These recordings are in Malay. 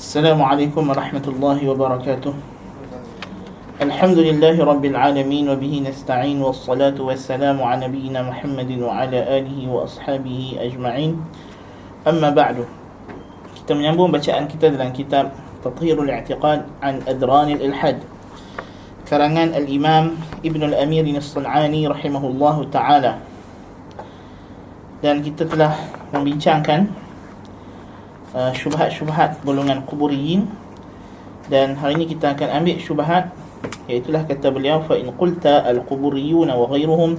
السلام عليكم ورحمة الله وبركاته. الحمد لله رب العالمين وبه نستعين والصلاة والسلام على نبينا محمد وعلى آله وأصحابه أجمعين. أما بعد. Kita menyambung bacaan kita dalam kitab Tathhirul I'tiqad an Adran al-Ilhad karangan Al-Imam Ibn al-Amir As-San'ani rahimahullahu ta'ala. Dan kita telah membincangkan syubhat-syubhat golongan quburiyin, dan hari ini kita akan ambil syubhat, iaitulah kata beliau, fa in qulta al-quburiyun wa ghayruhum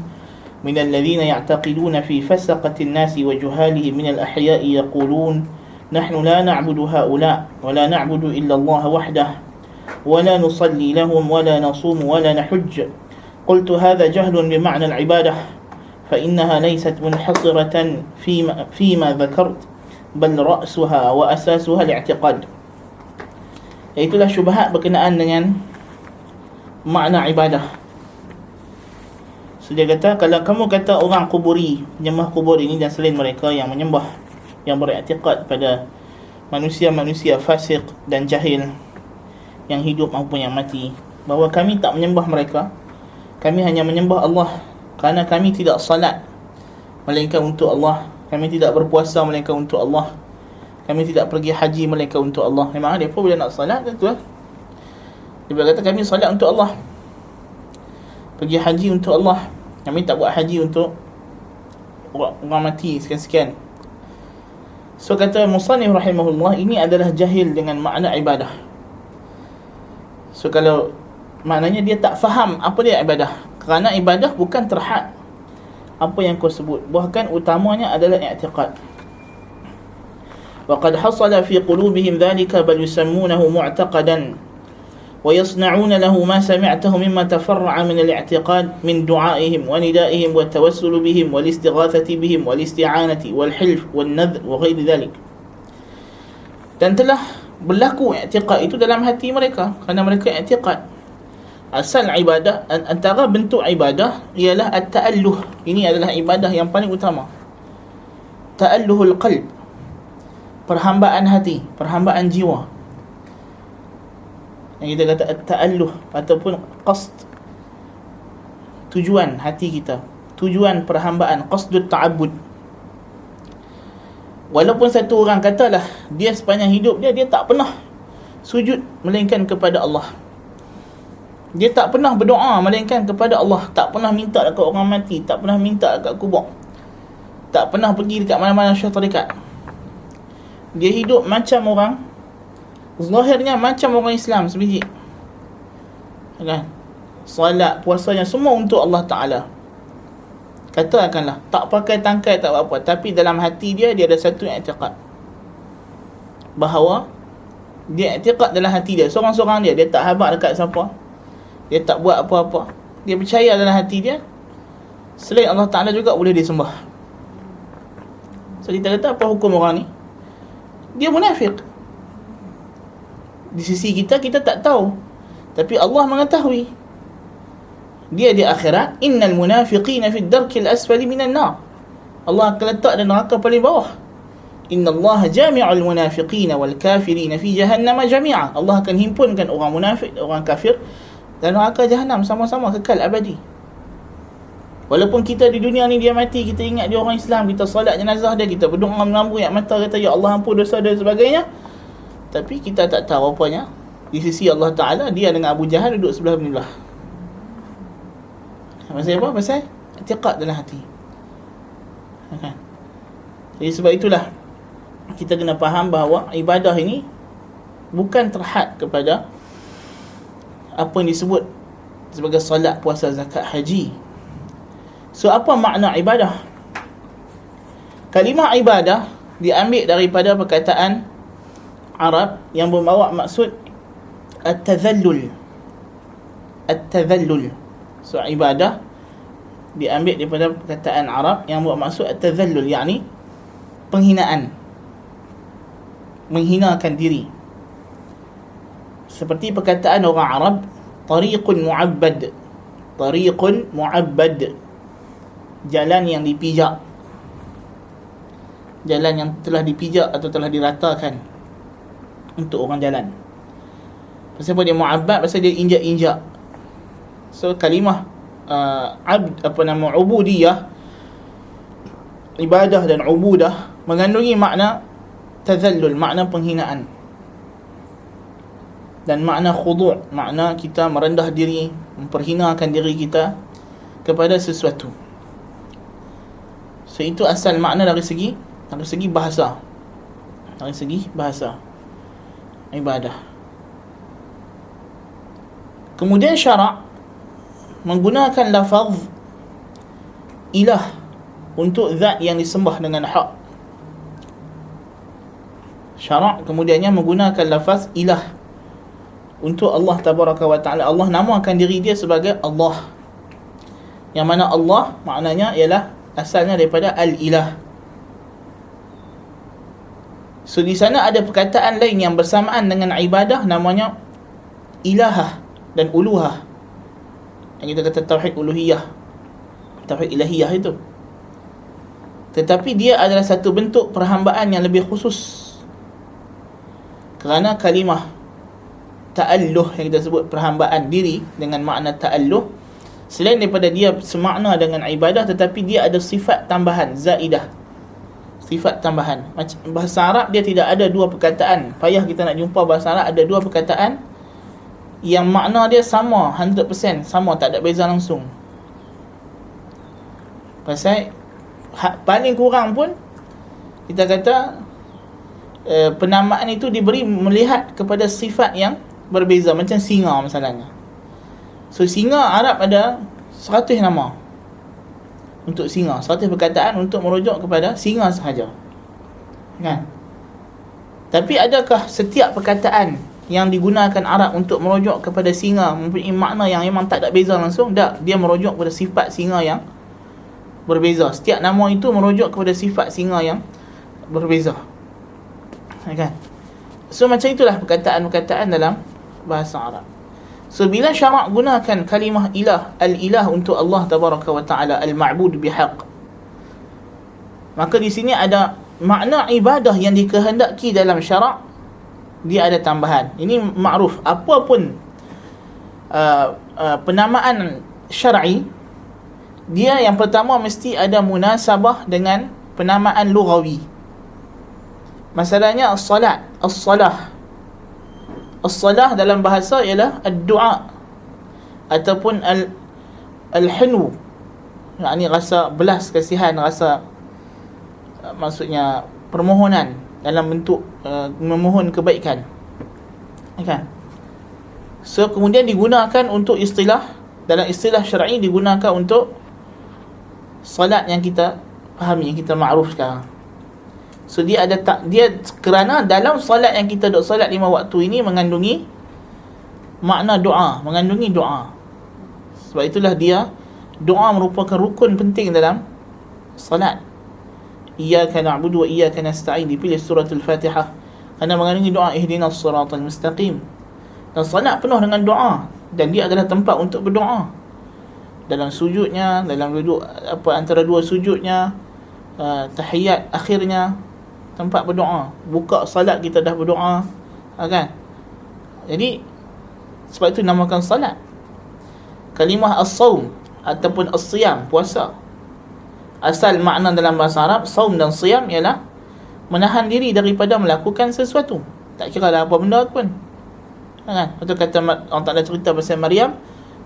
min alladhina ya'taqiduna fi fasaqati an-nas wa juhalihi min al-ahya'i yaqulun nahnu la na'budu ha'ula wa la na'budu illa Allah wahdah wa la nusalli lahum wa la nasum wa la nahujj. Qultu hadha jahlun bima'na al-ibadah fa innaha laysat munhasiratan fima dhakart bal ra'suha wa asasuha al-i'tiqad. Itulah syubhat berkenaan dengan makna ibadah. So dia kata, kalau kamu kata orang kuburi, menyembah kubur ini dan selain mereka yang menyembah, yang beriktikad pada manusia-manusia fasik dan jahil yang hidup maupun yang mati, bahawa kami tak menyembah mereka, kami hanya menyembah Allah, kerana kami tidak salat melainkan untuk Allah, kami tidak berpuasa melainkan untuk Allah, kami tidak pergi haji melainkan untuk Allah. Memang dia pun bila nak salat tu lah, dia kata kami salat untuk Allah, pergi haji untuk Allah, kami tak buat haji untuk orang mati sekian-sekian. So kata musannif rahimahullah, ini adalah jahil dengan makna ibadah. So kalau maknanya dia tak faham apa dia ibadah, kerana ibadah bukan terhad apa yang kau sebut, bahkan utamanya adalah i'tiqad. Wa qad hasala fi qulubihim dhalika bal yusammunahu mu'taqadan wa yasna'una lahu ma sami'tahu mimma tafarra'a min al-i'tiqad min du'aihim wa nida'ihim wa tawassul bihim wal istighathati bihim wal isti'anati wal hilf wan nadhr wa ghairi dhalik. Dan telah berlaku i'tiqad itu dalam hati mereka, kerana mereka i'tiqad. Asal ibadah, antara bentuk ibadah ialah at-ta'alluh. Ini adalah ibadah yang paling utama. Ta'alluhul qalb, perhambaan hati, perhambaan jiwa. Yang kita kata at-ta'alluh ataupun qasd, tujuan hati kita, tujuan perhambaan, qasdut ta'abbud. Walaupun satu orang katalah dia sepanjang hidup dia tak pernah sujud melainkan kepada Allah, dia tak pernah berdoa melainkan kepada Allah, tak pernah minta dekat orang mati, tak pernah minta dekat kubur, tak pernah pergi dekat mana-mana syekh tarekat. Dia hidup macam orang, zahirnya macam orang Islam sebiji, kan? Salat, puasanya semua untuk Allah Ta'ala. Katakanlah tak pakai tangkai, tak apa-apa, tapi dalam hati dia ada satu i'tiqad, bahawa dia i'tiqad dalam hati dia, seorang-seorang dia tak habaq dekat siapa, dia tak buat apa-apa, dia percaya dalam hati dia selain Allah Ta'ala juga boleh disembah. So kita kata, apa hukum orang ni? Dia munafik. Di sisi kita tak tahu, tapi Allah mengetahui. Dia di akhirat, innal munafiqina fi ad-darkil asfali minan nar, Allah akan letak di neraka paling bawah. Innallaha jami'ul munafiqina wal kafirina fi jahannama jami'a. Allah akan himpunkan orang munafik, orang kafir dan neraka Jahannam sama-sama kekal abadi. Walaupun kita di dunia ni dia mati, kita ingat dia orang Islam, kita solat jenazah dia, kita berdoa mengampu ayat mata, kata ya Allah ampun dosa dan sebagainya, tapi kita tak tahu apanya di sisi Allah Ta'ala. Dia dengan Abu Jahal duduk sebelah belah. Pasal apa? Pasal i'tiqad dalam hati, kan? Jadi sebab itulah kita kena faham bahawa ibadah ini bukan terhad kepada apa yang disebut sebagai salat, puasa, zakat, haji. So apa makna ibadah? Kalimah ibadah diambil daripada perkataan Arab yang membawa maksud at-tadhallul. At-tadhallul. So ibadah diambil daripada perkataan Arab yang membawa maksud at-tadhallul, yakni penghinaan, menghinakan diri. Seperti perkataan orang Arab, tariqun mu'abbad. Tariqun mu'abbad, jalan yang dipijak, jalan yang telah dipijak atau telah diratakan. untuk orang jalan. Pasal apa dia mu'abbad? Pasal dia injak-injak. So kalimah ubudiyah, ibadah dan ubudah mengandungi makna tazallul, makna penghinaan, dan makna khudu', makna kita merendah diri, memperhinakan diri kita kepada sesuatu. So itu asal makna dari segi bahasa. Dari segi bahasa ibadah. Kemudian syarak menggunakan lafaz ilah untuk zat yang disembah dengan hak. Syarak kemudiannya menggunakan lafaz ilah untuk Allah tabaraka wa ta'ala. Allah namakan diri dia sebagai Allah, yang mana Allah maknanya ialah asalnya daripada al-ilah. So di sana ada perkataan lain yang bersamaan dengan ibadah, namanya ilahah dan uluhah. Yang kita kata tauhid uluhiyah, tauhid ilahiyah itu. Tetapi dia adalah satu bentuk perhambaan yang lebih khusus. Kerana kalimah ta'alluh yang kita sebut perhambaan diri dengan makna ta'alluh, selain daripada dia semakna dengan ibadah, tetapi dia ada sifat tambahan, zaidah, sifat tambahan. Macam bahasa Arab, dia tidak ada dua perkataan. Payah kita nak jumpa bahasa Arab ada dua perkataan yang makna dia sama 100%, sama, tak ada beza langsung. Pasal paling kurang pun kita kata penamaan itu diberi melihat kepada sifat yang berbeza. Macam singa misalnya. So singa Arab ada 100 nama untuk singa, 100 perkataan untuk merujuk kepada singa sahaja, kan? Tapi adakah setiap perkataan yang digunakan Arab untuk merujuk kepada singa mempunyai makna yang memang tak ada beza langsung? Tak, dia merujuk kepada sifat singa yang berbeza. Setiap nama itu merujuk kepada sifat singa yang berbeza, kan? So macam itulah perkataan-perkataan dalam bahasa Arab. So bila syarak gunakan kalimah ilah, al-ilah untuk Allah tabaraka wa ta'ala, al-ma'bud bihaq, maka di sini ada makna ibadah yang dikehendaki dalam syarak, dia ada tambahan. Ini makruf. Apapun penamaan syar'i, dia yang pertama mesti ada munasabah dengan penamaan lughawi. Masalahnya as-salat, as-salah. As-salah dalam bahasa ialah ad-du'a ataupun al-hinu, yakni rasa belas kasihan, rasa maksudnya permohonan dalam bentuk memohon kebaikan, kan? So kemudian digunakan untuk istilah, dalam istilah syar'i digunakan untuk salat yang kita fahami, yang kita makruf sekarang. So dia ada dia kerana dalam salat yang kita duk salat 5 waktu ini mengandungi makna doa, mengandungi doa. Sebab itulah dia doa merupakan rukun penting dalam salat. Iyyaka na'budu wa iyyaka nasta'in, dipilih surah Al-Fatihah kerana mengandungi doa ihdinas siratal mustaqim. Dan salat penuh dengan doa, dan dia adalah tempat untuk berdoa. Dalam sujudnya, dalam duduk antara dua sujudnya, tahiyat akhirnya, tempat berdoa. Buka salat kita dah berdoa, kan? Jadi sebab itu namakan salat. Kalimah as-saum ataupun as-siyam, puasa, asal makna dalam bahasa Arab saum dan siyam ialah menahan diri daripada melakukan sesuatu, tak kira lah apa benda pun, kan? Betul kata Allah Ta'ala cerita pasal Maryam,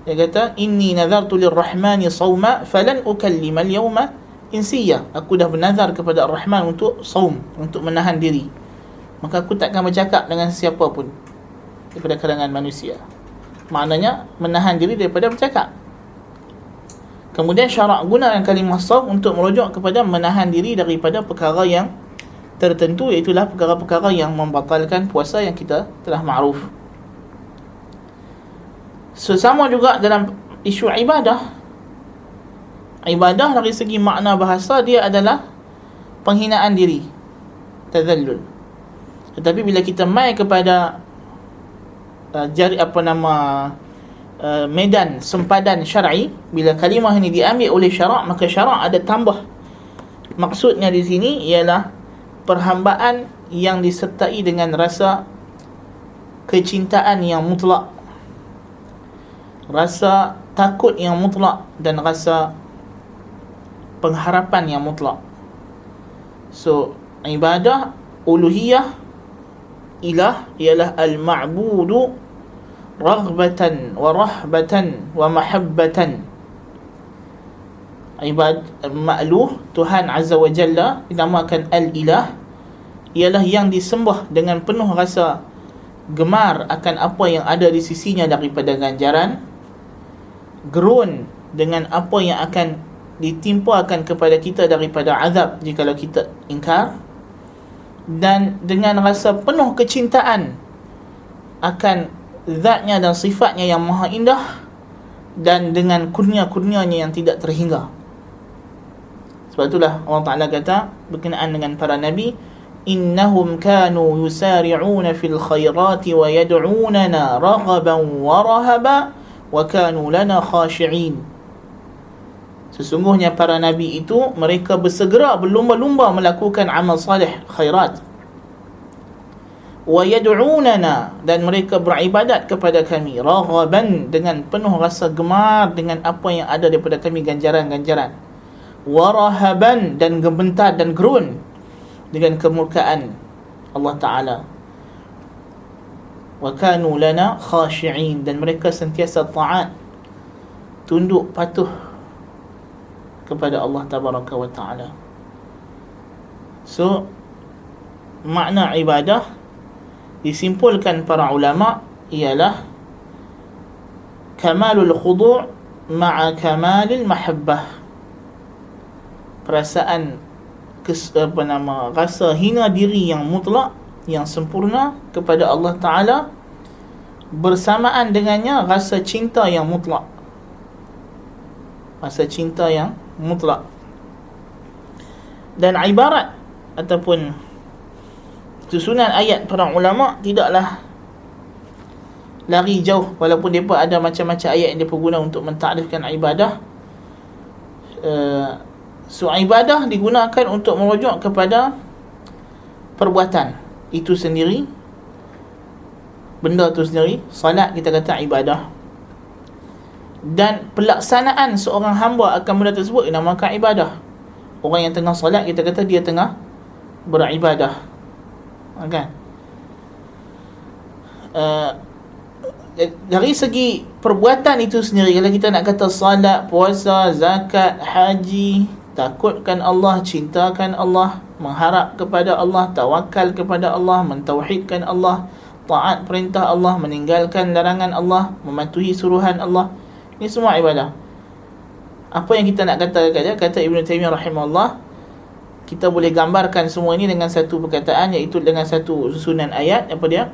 dia kata inni nazartu lirrahmani sawma falan ukallima al-yawma insiya, aku dah bernazar kepada Ar-Rahman untuk saum, untuk menahan diri, maka aku takkan bercakap dengan sesiapa pun daripada kalangan manusia. Maknanya menahan diri daripada bercakap. Kemudian syarak gunakan kalimah saum untuk merujuk kepada menahan diri daripada perkara yang tertentu, iaitulah perkara-perkara yang membatalkan puasa yang kita telah makruf. Sesama juga dalam isu ibadah. Ibadah dari segi makna bahasa dia adalah penghinaan diri, tazallul. Tetapi bila kita mai kepada medan sempadan syar'i, bila kalimah ini diambil oleh syarak, maka syarak ada tambah. Maksudnya di sini ialah perhambaan yang disertai dengan rasa kecintaan yang mutlak, rasa takut yang mutlak, dan rasa pengharapan yang mutlak. So, ibadah uluhiyah ilah ialah al-ma'budu raghbatan wa rahbatan wa mahabbatan. Ma'luh, Tuhan Azza wa Jalla, dinamakan al-ilah, ialah yang disembah dengan penuh rasa gemar akan apa yang ada di sisinya daripada ganjaran, gerun dengan apa yang akan ditimpakan kepada kita daripada azab jikalau kita ingkar, dan dengan rasa penuh kecintaan akan zatnya dan sifatnya yang maha indah, dan dengan kurnia-kurnianya yang tidak terhingga. Sebab itulah Allah Ta'ala kata berkenaan dengan para Nabi, innahum kanu yusari'una fil khairati wa yad'unana raghaban wa rahaba wa kanu lana khashi'in. Sesungguhnya para Nabi itu mereka bersegera berlumba-lumba melakukan amal salih, khairat. Wa yad'unana, dan mereka beribadat kepada kami, raghaban, dengan penuh rasa gemar dengan apa yang ada daripada kami, ganjaran-ganjaran. Wa rahaban, dan gementar dan gerun dengan kemurkaan Allah Ta'ala. Wa kanu lana khashi'in, dan mereka sentiasa taat, tunduk patuh kepada Allah Tabaraka wa Ta'ala. So, makna ibadah disimpulkan para ulama ialah kamalul khudu' ma'a kamalil mahabbah. Perasaan rasa hina diri yang mutlak, yang sempurna kepada Allah Ta'ala, bersamaan dengannya rasa cinta yang mutlak, rasa cinta yang mutlak. Dan ibarat ataupun susunan ayat para ulama tidaklah lari jauh, walaupun mereka ada macam-macam ayat yang mereka guna untuk mentakrifkan ibadah. So, ibadah digunakan untuk merujuk kepada perbuatan itu sendiri, benda itu sendiri. Salat kita kata ibadah, dan pelaksanaan seorang hamba akan benda tersebut dinamakan ibadah. Orang yang tengah salat kita kata dia tengah beribadah, kan? Dari segi perbuatan itu sendiri, kalau kita nak kata salat, puasa, zakat, haji, takutkan Allah, cintakan Allah, mengharap kepada Allah, tawakal kepada Allah, mentauhidkan Allah, taat perintah Allah, meninggalkan larangan Allah, mematuhi suruhan Allah, ini semua ibadah. Apa yang kita nak kata Ibn Taymiyah rahimahullah, kita boleh gambarkan semua ini dengan satu perkataan, iaitu dengan satu susunan ayat. Apa dia?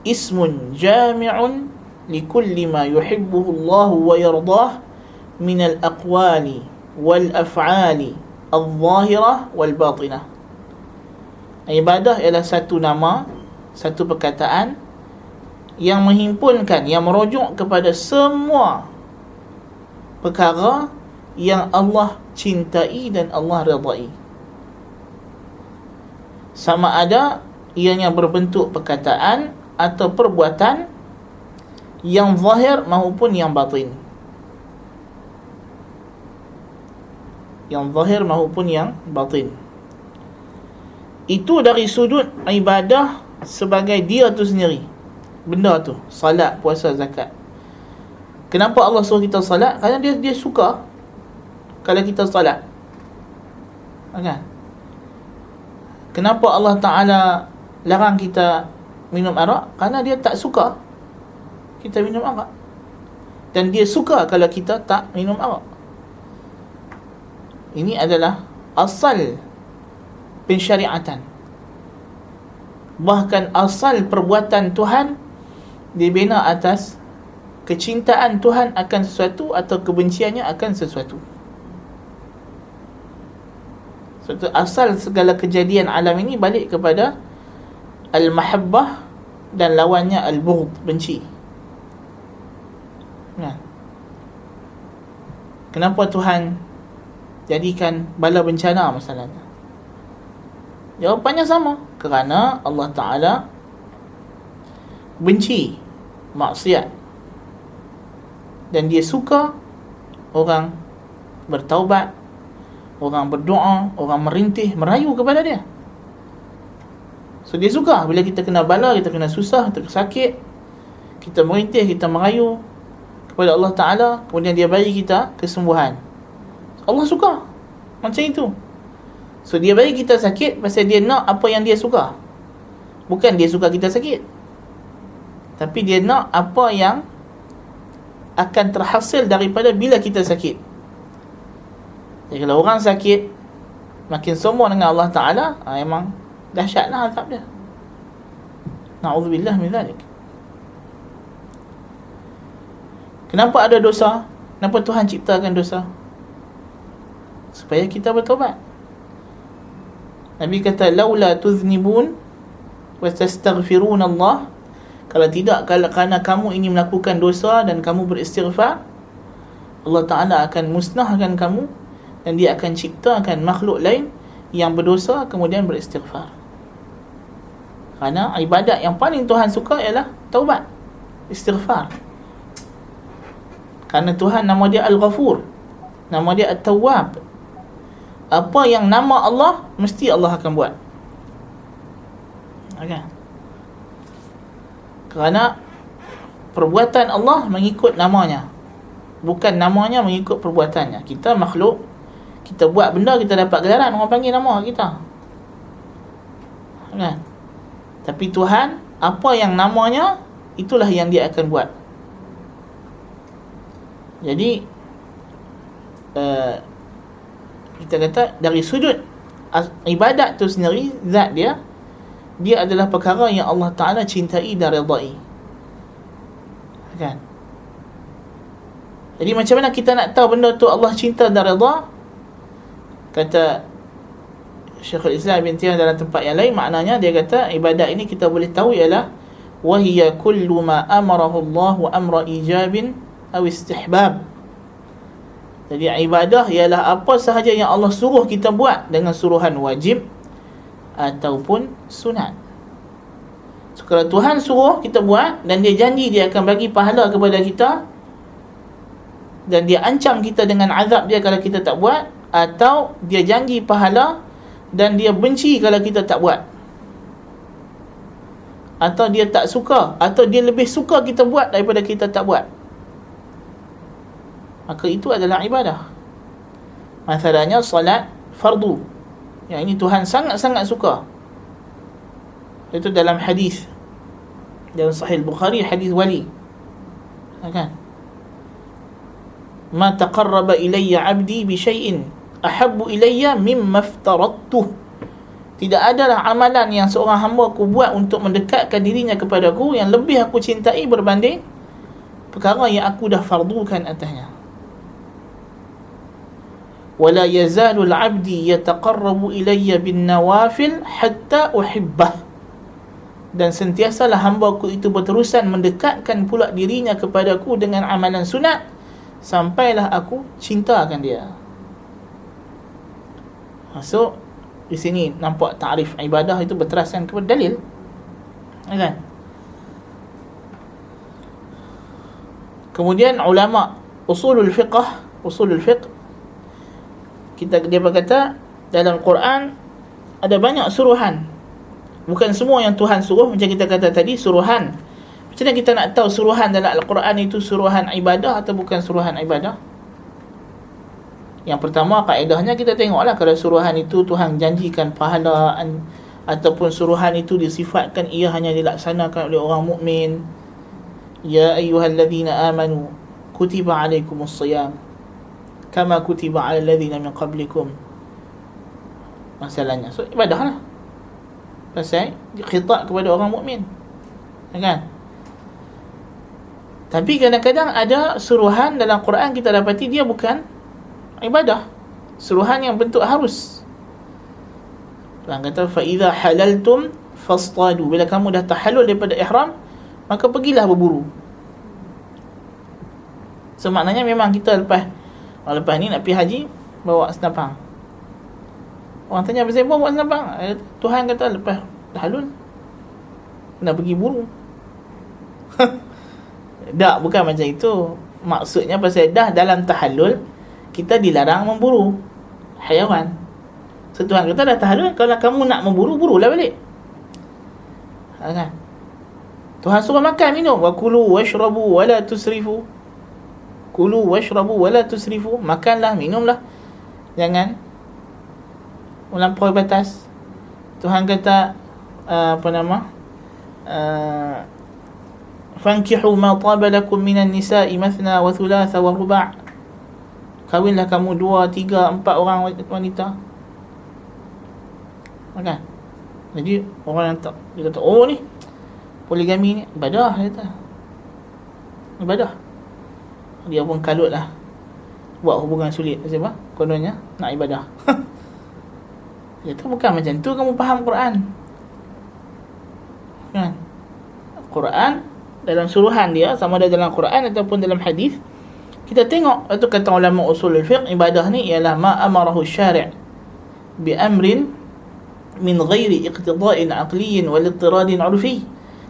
Ismun jami'un likulli ma yuhibbuhu Allah wa yardah min al-aqwali wal-af'ali al-zahirah wal-batinah. Ibadah ialah satu nama, satu perkataan yang menghimpunkan, yang merujuk kepada semua perkara yang Allah cintai dan Allah redai, sama ada ianya berbentuk perkataan atau perbuatan yang zahir maupun yang batin, yang zahir maupun yang batin. Itu dari sudut ibadah sebagai dia tu sendiri, benda tu, salat, puasa, zakat. Kenapa Allah suruh kita salat? Kerana dia suka kalau kita salat, kan? Kenapa Allah Ta'ala larang kita minum arak? Kerana dia tak suka kita minum arak, dan dia suka kalau kita tak minum arak. Ini adalah asal pensyariatan. Bahkan asal perbuatan Tuhan dibina atas kecintaan Tuhan akan sesuatu atau kebenciannya akan sesuatu. So, asal segala kejadian alam ini balik kepada al-mahabbah dan lawannya al-bughd, benci. Nah, kenapa Tuhan jadikan bala bencana masalahnya? Jawapannya sama, kerana Allah Ta'ala benci maksiat dan dia suka orang bertaubat, orang berdoa, orang merintih, merayu kepada dia. So dia suka bila kita kena bala, kita kena susah, kita sakit, kita merintih, kita merayu kepada Allah Ta'ala, kemudian dia bagi kita kesembuhan. Allah suka macam itu. So dia bagi kita sakit pasal dia nak apa yang dia suka. Bukan dia suka kita sakit, tapi dia nak apa yang akan terhasil daripada bila kita sakit. Jadi kalau orang sakit makin sombong dengan Allah Ta'ala, memang dahsyatlah azab dia. Na'udzubillah min zalik. Kenapa ada dosa? Kenapa Tuhan ciptakan dosa? Supaya kita bertaubat. Nabi kata, laula tuznibun wa tastaghfirun Allah. Kalau tidak, kerana kamu ini melakukan dosa dan kamu beristighfar, Allah Ta'ala akan musnahkan kamu dan dia akan ciptakan makhluk lain yang berdosa kemudian beristighfar. Kerana ibadat yang paling Tuhan suka ialah taubat, istighfar. Kerana Tuhan nama dia Al-Ghafur, nama dia At-Tawwab. Apa yang nama Allah, mesti Allah akan buat. Okay. Kerana perbuatan Allah mengikut namanya, bukan namanya mengikut perbuatannya. Kita makhluk, kita buat benda, kita dapat gelaran, orang panggil nama kita. Kan? Tapi Tuhan, apa yang namanya, itulah yang dia akan buat. Jadi kita kata dari sudut ibadat tu sendiri, zat dia adalah perkara yang Allah Ta'ala cintai dan redai. Kan? Jadi macam mana kita nak tahu benda tu Allah cinta dan redha? Kata Syekhul Islam Ibn Taymiyah dalam tempat yang lain, maknanya dia kata ibadat ini kita boleh tahu ialah wahiya kullu ma amarahu Allah wa amra ijabin aw istihbab. Jadi ibadah ialah apa sahaja yang Allah suruh kita buat dengan suruhan wajib ataupun sunat. So, kalau Tuhan suruh kita buat dan dia janji dia akan bagi pahala kepada kita, dan dia ancam kita dengan azab dia kalau kita tak buat, atau dia janji pahala dan dia benci kalau kita tak buat, atau dia tak suka, atau dia lebih suka kita buat daripada kita tak buat, maka itu adalah ibadah. Masalahnya salat fardu, yang ini Tuhan sangat-sangat suka. Itu dalam hadis dalam Sahih Bukhari, hadis wali, kan? Ma taqarraba ilayya 'abdi bi syai'in ahabbu ilayya mimma aftaradtuh. Tidak adalah amalan yang seorang hamba aku buat untuk mendekatkan dirinya kepadaku yang lebih aku cintai berbanding perkara yang aku dah fardukan atasnya. Wala yazalu al-'abdi yataqarrabu ilayya bin nawafil hatta uhibbah. Dan sentiasalah hamba-Ku itu berterusan mendekatkan pula dirinya kepadaku dengan amalan sunat sampailah aku cintakan dia. So di sini nampak takrif ibadah itu berteraskan kepada dalil, kan? Kemudian ulama usulul fiqh dia berkata dalam Quran ada banyak suruhan. Bukan semua yang Tuhan suruh, macam kita kata tadi, suruhan. Macam mana kita nak tahu suruhan dalam Al-Quran itu suruhan ibadah atau bukan suruhan ibadah? Yang pertama, kaedahnya kita tengoklah, kalau suruhan itu Tuhan janjikan pahala, ataupun suruhan itu disifatkan ia hanya dilaksanakan oleh orang mukmin. Ya ayyuhalladzina amanu kutiba alaikumus siyam kama kutiba alal ladzina min qablikum. Masalahnya, so ibadah lah, pasal khitab kepada orang mukmin, kan? Tapi kadang-kadang ada suruhan dalam Quran kita dapati dia bukan ibadah, suruhan yang bentuk harus. Tuhan kata fa idza halaltum fastadu, bila kamu dah tahallul daripada ihram, maka pergilah berburu. So maknanya memang kita lepas ni nak pergi haji, bawa senapang. Orang tanya, pasal apa bawa senapang? Tuhan kata lepas tahallul nak pergi buru. Tak, bukan macam itu. Maksudnya pasal dah dalam tahallul kita dilarang memburu haiwan. So Tuhan kata dah tahallul, kalau kamu nak memburu, burulah balik. Kan? Tuhan suruh makan, minum. Wa kulu washrabu wa la tusrifu. Kulu washrabu wa la tusrifu. Makanlah, minumlah, jangan melampaui batas. Tuhan kata fankihu ma taba lakum minan nisa'i mathna wa thulatha wa ruba'. Kahwinlah kamu 2, 3, 4 orang wanita. Kan? Jadi orang yang tak, dia kata, oh ni poligami ni ibadah, dia kata. Ibadah. Dia pun kalut lah, buat hubungan sulit. Sebab kononnya nak ibadah. Dia kata bukan macam tu kamu faham Quran. Kan? Quran dalam suruhan dia, sama ada dalam Quran ataupun dalam hadis, kita tengok. Itu kata ulama usul al-fiqh, ibadah ni ialah ma amarahu syari' bi amrin min ghairi iqtida'in aqliyin wal ittiradin 'urfi.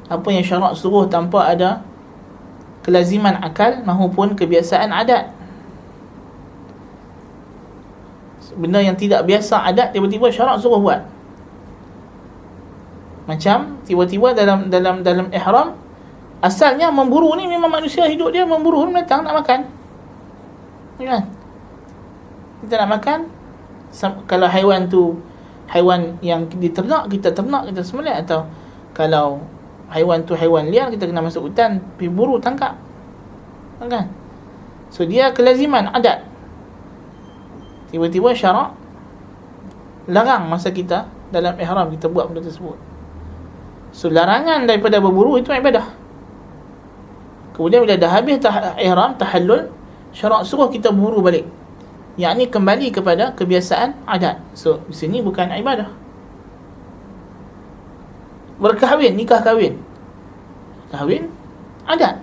Apa yang syarak suruh tanpa ada kelaziman akal maupun kebiasaan adat. Benda yang tidak biasa adat, tiba-tiba syarak suruh buat. Macam tiba-tiba dalam ihram, asalnya memburu ni memang manusia hidup dia memburu, datang nak makan. Kan? Kita nak makan, kalau haiwan tu haiwan yang diternak, kita ternak, kita sembelih. Atau kalau haiwan tu haiwan liar, kita kena masuk hutan, pergi buru, tangkap. Kan? So dia kelaziman adat. Tiba-tiba syarak larang masa kita dalam ihram kita buat benda tersebut. So larangan daripada berburu itu ibadah. Kemudian bila dah habis ihram, tahallul, syarak suruh kita buru balik, yakni kembali kepada kebiasaan adat. So di sini bukan ibadah. Berkahwin, nikah kahwin adat,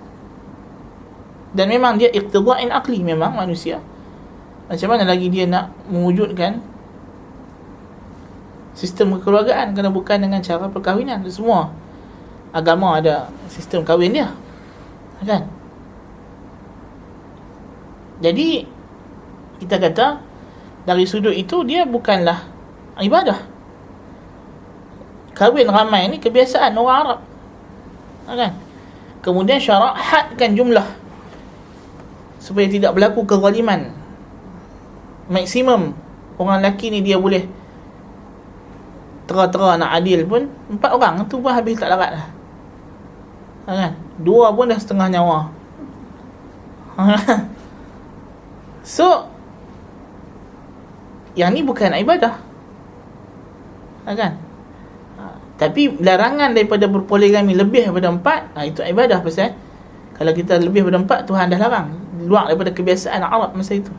dan memang dia iqtida'in aqli. Memang manusia, macam mana lagi dia nak mewujudkan sistem kekeluargaan kalau bukan dengan cara perkahwinan? Semua agama ada sistem kahwin dia, kan? Jadi kita kata dari sudut itu dia bukanlah ibadah. Kahwin ramai ni kebiasaan orang Arab, kan? Kemudian syarak hadkan jumlah supaya tidak berlaku kezaliman. Maksimum orang lelaki ni dia boleh tera-tera nak adil pun 4 orang, tu pun habis tak larat lah, kan? 2 pun dah setengah nyawa. So yang ni bukan ibadah, kan? Tapi larangan daripada berpoligami lebih daripada 4, itu ibadah. Pasal kalau kita lebih daripada 4, Tuhan dah larang, luar daripada kebiasaan Arab masa itu.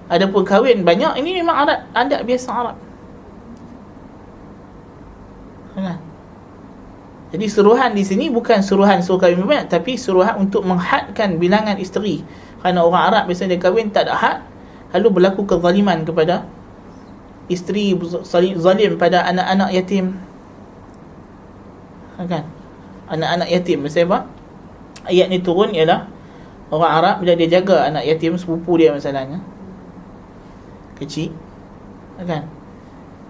Adapun kahwin banyak, ini memang adat biasa Arab, kan? Jadi suruhan di sini bukan suruhan suruh kahwin banyak, tapi suruhan untuk menghadkan bilangan isteri. Kerana orang Arab biasanya dia kahwin tak ada had, lalu berlaku kezaliman kepada isteri, zalim pada anak-anak yatim, kan? Anak-anak yatim. Sebab apa ayat ni turun ialah orang Arab bila dia jaga anak yatim, sepupu dia masalahnya kecil, kan?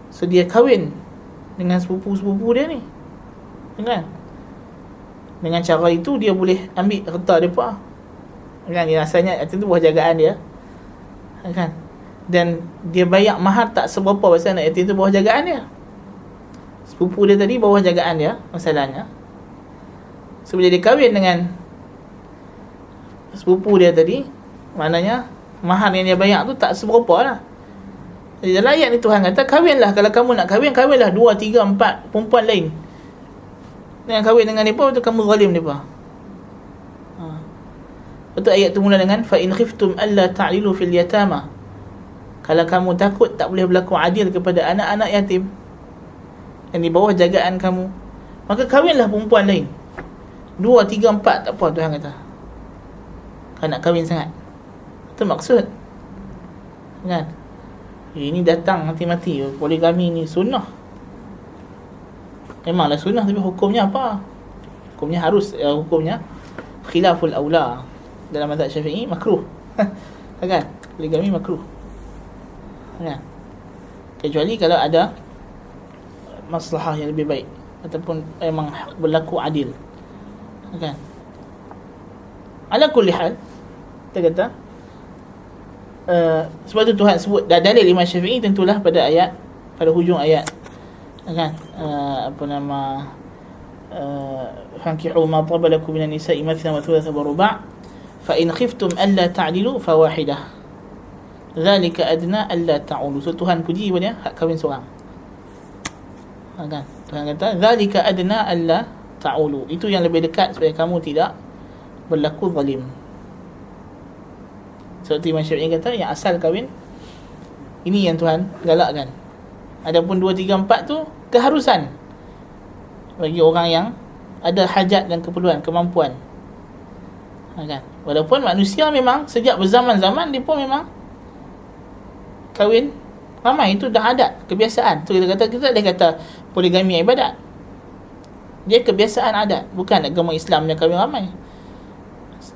So dia kahwin dengan sepupu-sepupu dia ni, kan? Dengan cara itu dia boleh ambil harta mereka, kan? Dia rasanya itu buah jagaan dia, kan? Dan dia bayar mahar tak seberapa pasal anak yatim itu bawah jagaan dia. Sepupu dia tadi bawah jagaan dia masalahnya. So bila dia kahwin dengan sepupu dia tadi, maknanya mahar yang dia bayar tu tak seberapa lah. Jadi dalam ayat ni Tuhan kata, kahwinlah, kalau kamu nak kahwin, kahwinlah 2, 3, 4 perempuan lain. Dengan kahwin dengan mereka, betul kamu zalim mereka. Betul ayat tu mula dengan fa in khiftum alla ta'dilu fil yatama. Kalau kamu takut tak boleh berlaku adil kepada anak-anak yatim yang di bawah jagaan kamu, maka kahwinlah perempuan lain. 2, 3, 4 tak apa, Tuhan kata. Kalau nak kahwin sangat, itu maksud, kan? Ini datang mati-mati. Poligami ni sunnah, memanglah sunnah, tapi hukumnya apa? Hukumnya harus, hukumnya khilaful aula. Dalam mazhab Syafi'i makruh. Kan? Poligami makruh. Kan? Kecuali kalau ada maslahah yang lebih baik ataupun memang berlaku adil. Kan? Ala kulli hal, kita kata sebab tu Tuhan sebut dalil Imam Syafi'i tentulah pada ayat, pada hujung ayat, kan? Apa nama, fankihu ma taba lakum minan nisa'i mathna wa thulatha wa ruba' fa in khiftum alla ta'dilu fawahidah dzalika adna alla ta'ulu. So Tuhan puji pada hak kahwin seorang, kan? Tuhan kata dzalika adna alla ta'ulu, itu yang lebih dekat supaya kamu tidak berlaku zalim. Seperti Imam Syafi'i kata yang asal kahwin ini yang Tuhan galakkan. Adapun 2, 3, 4 tu keharusan bagi orang yang ada hajat dan keperluan, kemampuan. Kan? Walaupun manusia memang sejak berzaman-zaman dia pun memang kahwin ramai, itu dah adat, kebiasaan. Tu kita boleh kata poligami ibadat. Dia kebiasaan adat, bukan agama Islam yang kahwin ramai.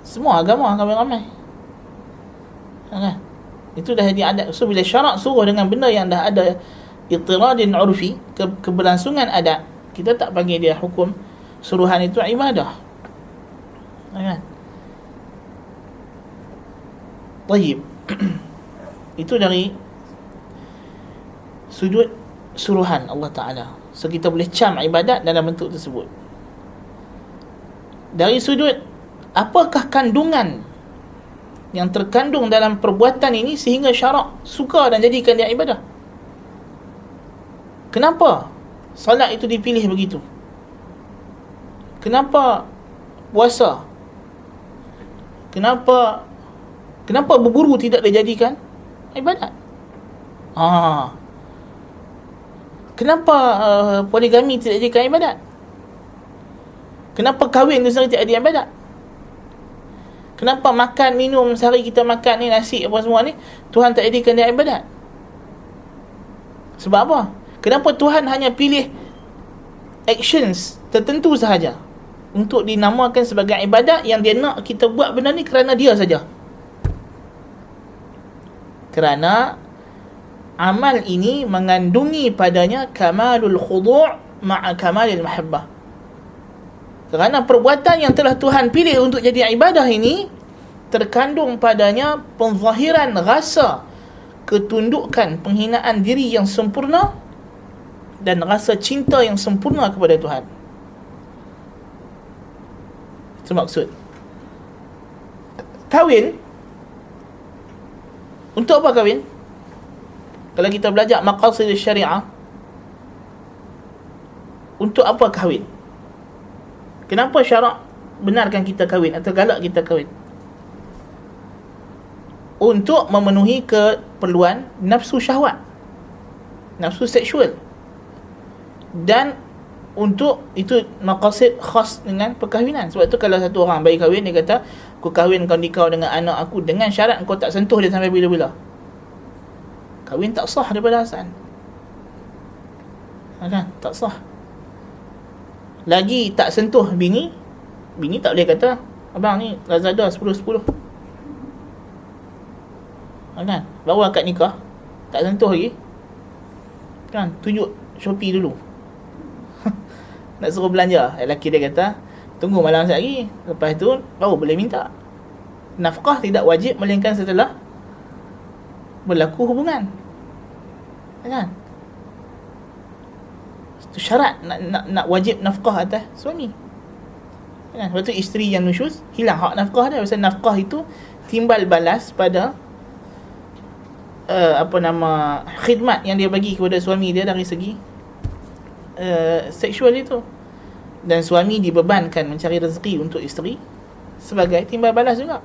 Semua agama kahwin ramai. Kan? Itu dah jadi adat. So bila syarak suruh dengan benda yang dah ada itiradin urfi, keberlangsungan adat, kita tak panggil dia hukum suruhan itu ibadah. Kan? Tayyib. Itu dari sudut suruhan Allah Ta'ala. So kita boleh cam ibadat dalam bentuk tersebut. Dari sudut apakah kandungan yang terkandung dalam perbuatan ini sehingga syarak suka dan jadikan dia ibadah? Kenapa solat itu dipilih begitu? Kenapa puasa? Kenapa berburu tidak dijadikan ibadat? Kenapa poligami tidak dijadikan ibadat? Kenapa kahwin itu sendiri tidak jadi ibadat? Kenapa makan, minum, sehari kita makan ni, nasi apa semua ni, Tuhan tak jadikan dia ibadat? Sebab apa? Kenapa Tuhan hanya pilih actions tertentu sahaja untuk dinamakan sebagai ibadat, yang dia nak kita buat benda ni kerana dia saja? Kerana amal ini mengandungi padanya kamalul khudu' ma'a kamalil mahabbah. Kerana perbuatan yang telah Tuhan pilih untuk jadi ibadah ini terkandung padanya penzahiran rasa ketundukan, penghinaan diri yang sempurna dan rasa cinta yang sempurna kepada Tuhan. Itu maksud kahwin. Untuk apa kahwin? Kalau kita belajar maqasid syariah, untuk apa kahwin? Kenapa syarak benarkan kita kahwin atau galak kita kahwin? Untuk memenuhi keperluan nafsu syahwat, nafsu seksual. Dan untuk itu maqasid khas dengan perkahwinan. Sebab tu kalau satu orang bagi kahwin, dia kata aku kahwinkan kau dengan anak aku dengan syarat kau tak sentuh dia sampai bila-bila. Kahwin tak sah daripada asal. Kan? Tak sah. Lagi tak sentuh bini tak boleh kata abang ni Lazada 10-10. Kan? Baru akad nikah tak sentuh lagi, kan? Tunjuk Shopee dulu. Nak suruh belanja, lelaki dia kata tunggu malam sekejap lagi, lepas tu baru boleh minta. Nafkah tidak wajib melainkan setelah berlaku hubungan, kan? Itu syarat nak wajib nafkah atas suami, kan? Lepas tu isteri yang nusyuz hilang hak nafkah dia. Pasal nafkah itu timbal balas pada khidmat yang dia bagi kepada suami dia dari segi seksual itu. Dan suami dibebankan mencari rezeki untuk isteri sebagai timbal balas juga.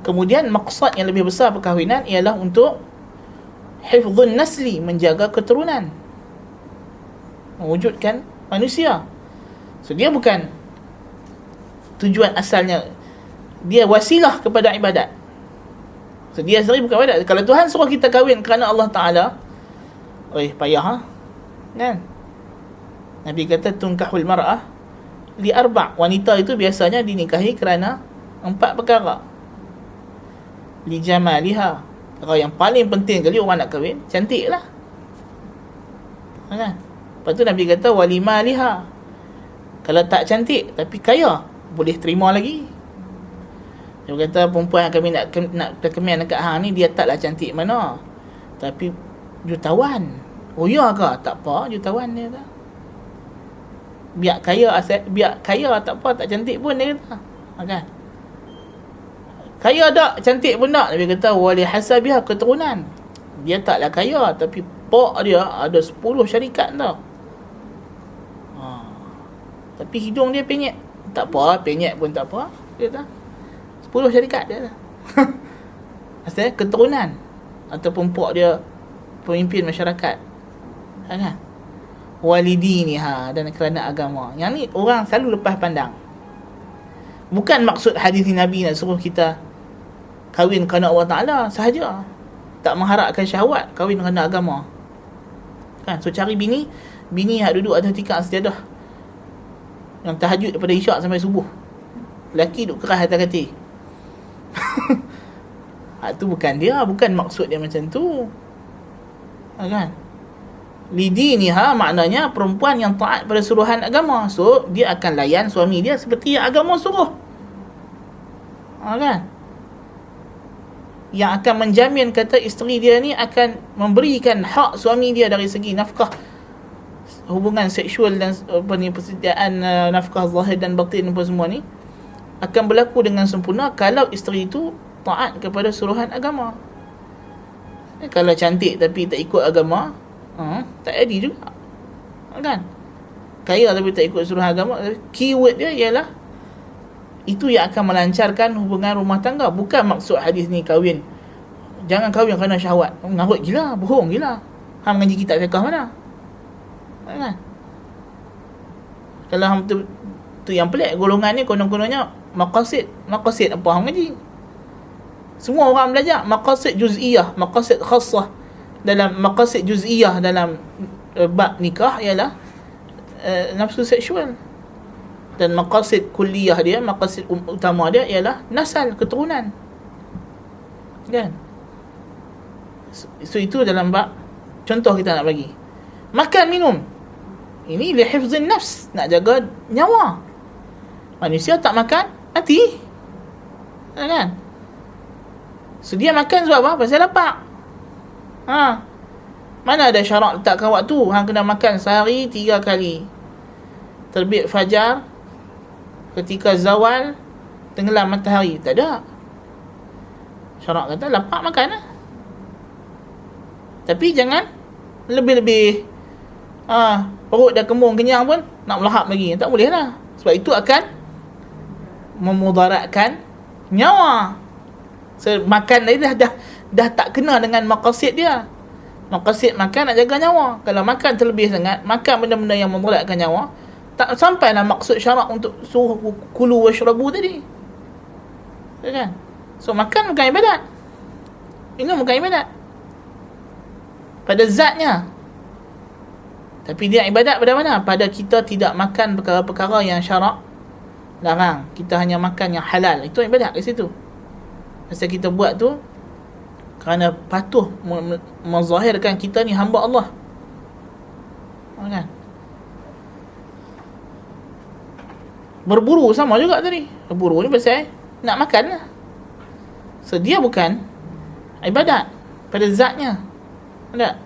Kemudian maksud yang lebih besar perkahwinan ialah untuk hifdzun nasli, menjaga keturunan, mewujudkan manusia. So dia bukan tujuan asalnya, dia wasilah kepada ibadat. So dia sendiri bukan ibadat. Kalau Tuhan suruh kita kahwin kerana Allah Ta'ala, payah, kan? Nabi kata tunkahul mar'ah li arba'. Wanita itu biasanya dinikahi kerana 4 perkara. Li jamaliha. Perkara yang paling penting kali orang nak kahwin, cantik lah. Kan? Lepas tu Nabi kata walima liha. Kalau tak cantik tapi kaya, boleh terima lagi. Dia kata perempuan yang kami nak recommend dekat hang ni, dia taklah cantik mana, tapi jutawan. Oh ya ke? Tak apa, jutawan dia kata. Biar kaya tak apa, tak cantik pun dia kata. Kan? Kaya tak, cantik pun tak. Nabi kata wali hasabiha, keturunan. Dia taklah kaya tapi pak dia ada 10 syarikat tau. Tapi hidung dia penyek. Tak apa, penyek pun tak apa. Dia kata 10 syarikat dia kata. Maksudnya keturunan. Ataupun pak dia pemimpin masyarakat. Kan? Walidiniha, dan kerana agama. Yang ni orang selalu lepas pandang. Bukan maksud hadis Nabi nak suruh kita kahwin kerana Allah Ta'ala sahaja. Tak mengharapkan syahwat, kahwin kerana agama. Kan? So cari bini yang duduk atas tikar sejadah, yang tahajud daripada isyak sampai subuh. Lelaki duduk keras atas katil. Itu bukan dia, bukan maksud dia macam tu. Kan? Lidiniha maknanya perempuan yang taat pada suruhan agama. So dia akan layan suami dia seperti yang agama suruh. Kan? Yang akan menjamin, kata isteri dia ni akan memberikan hak suami dia dari segi nafkah, hubungan seksual dan persediaan nafkah zahir dan batin apa semua ni akan berlaku dengan sempurna kalau isteri itu taat kepada suruhan agama. Kalau cantik tapi tak ikut agama, tak jadi juga. Kan? Kaya tapi tak ikut suruhan agama, keyword dia ialah itu yang akan melancarkan hubungan rumah tangga. Bukan maksud hadis ni kahwin, jangan kahwin kerana syahwat. Ngarut gila, bohong gila. Hang mengaji kitab fiqh mana? Kan? Kalau hang tu yang pelik, golongan ni konon-kononnya maqasid apa hang mengaji? Semua orang belajar maqasid juz'iyah, maqasid khassah. Dalam maqasid juz'iyah dalam bab nikah ialah nafsu seksual. Dan maqasid kulliyah dia, maqasid utama dia ialah nasal, keturunan. Kan? So itu dalam bab contoh kita nak bagi. Makan, minum. Ini lihifzin nafs, nak jaga nyawa. Manusia tak makan, mati. Kan? So dia makan sebab apa? Pasal lapar. Mana ada syarat letakkan waktu? Hang kena makan sehari 3 kali. Terbit fajar, ketika zawal, tenggelam matahari. Tak ada. Syarat kata lapar makan lah. Tapi jangan lebih-lebih. Perut dah kembung kenyang pun nak melahap lagi. Tak boleh lah. Sebab itu akan memudaratkan nyawa. So, makan tadi dah tak kena dengan maqasid dia. Maqasid makan nak jaga nyawa. Kalau makan terlebih sangat, makan benda-benda yang memudaratkan nyawa, tak sampailah maksud syarak untuk suruh kulu washrabu tadi. Kan? So makan bukan ibadat. Minum bukan ibadat pada zatnya. Tapi dia ibadat pada mana? Pada kita tidak makan perkara-perkara yang syarak larang. Kita hanya makan yang halal. Itu ibadat di situ. Masa kita buat tu kerana patuh menzahirkan kita ni hamba Allah. Kan? Berburu sama juga tadi. Berburu ni pasal nak makan lah. So dia bukan ibadat pada zatnya. Tak?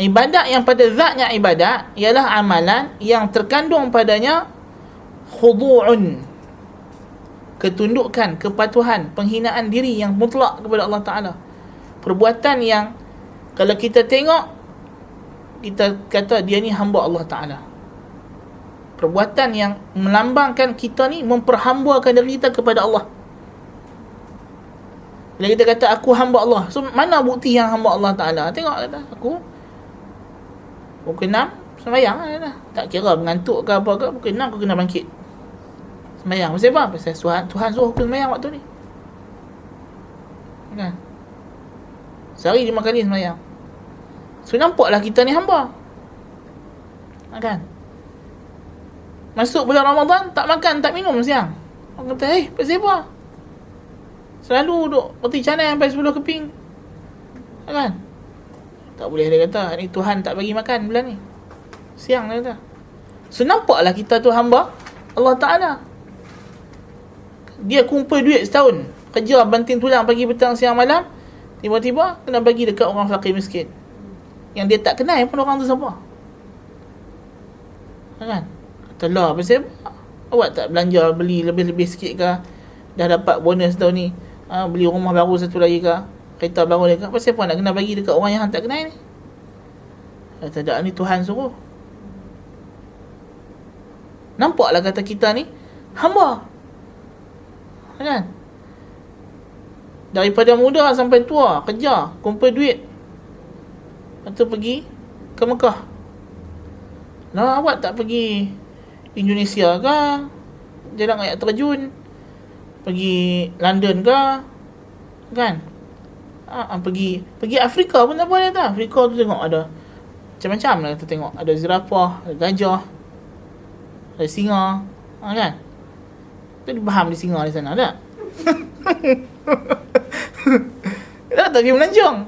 Ibadat yang pada zatnya ibadat ialah amalan yang terkandung padanya khudu'un, ketundukan, kepatuhan, penghinaan diri yang mutlak kepada Allah Ta'ala. Perbuatan yang kalau kita tengok, kita kata dia ni hamba Allah Ta'ala. Perbuatan yang melambangkan kita ni memperhambakan diri kita kepada Allah. Bila kita kata aku hamba Allah, so mana bukti yang hamba Allah Ta'ala? Tengok kata aku pukul 6 sembahyang lah. Tak kira mengantuk ke apa ke, pukul 6 aku kena bangkit sembahyang. Pasal apa? Pasal Tuhan suruh aku sembahyang waktu ni. Kan? Sehari 5 kali sembahyang. So nampaklah kita ni hamba. Kan? Masuk bulan Ramadan, tak makan, tak minum siang. Orang kata, pasal apa? Selalu duduk roti canai sampai 10 keping. Kan? Tak boleh, dia kata, ni Tuhan tak bagi makan bulan ni. Siang dia kata. So nampaklah kita tu hamba Allah Ta'ala. Dia kumpul duit setahun, kerja banting tulang pagi, petang, siang, malam. Tiba-tiba kena bagi dekat orang fakir miskin yang dia tak kenal pun orang tu siapa. Kan? Kata lah, pasal apa? Awak tak belanja beli lebih-lebih sikit ke? Dah dapat bonus tahun ni, beli rumah baru satu lagi ke? Kereta baru lagi ke? Pasal apa nak kena bagi dekat orang yang tak kenal ni? Kata tak, ni Tuhan suruh. Nampaklah kata kita ni hamba. Kan? Daripada muda sampai tua, kerja, kumpul duit, lepas tu pergi ke Mekah. Lah, awak tak pergi Indonesia ke? Jalan air terjun, pergi London ke? Kan? Pergi Afrika pun tak boleh tak? Afrika tu tengok ada macam-macam lah, kita tengok. Ada zirafah, ada gajah, ada singa. Kan? Tu dia faham di singa di sana tak? Tak pergi melancong.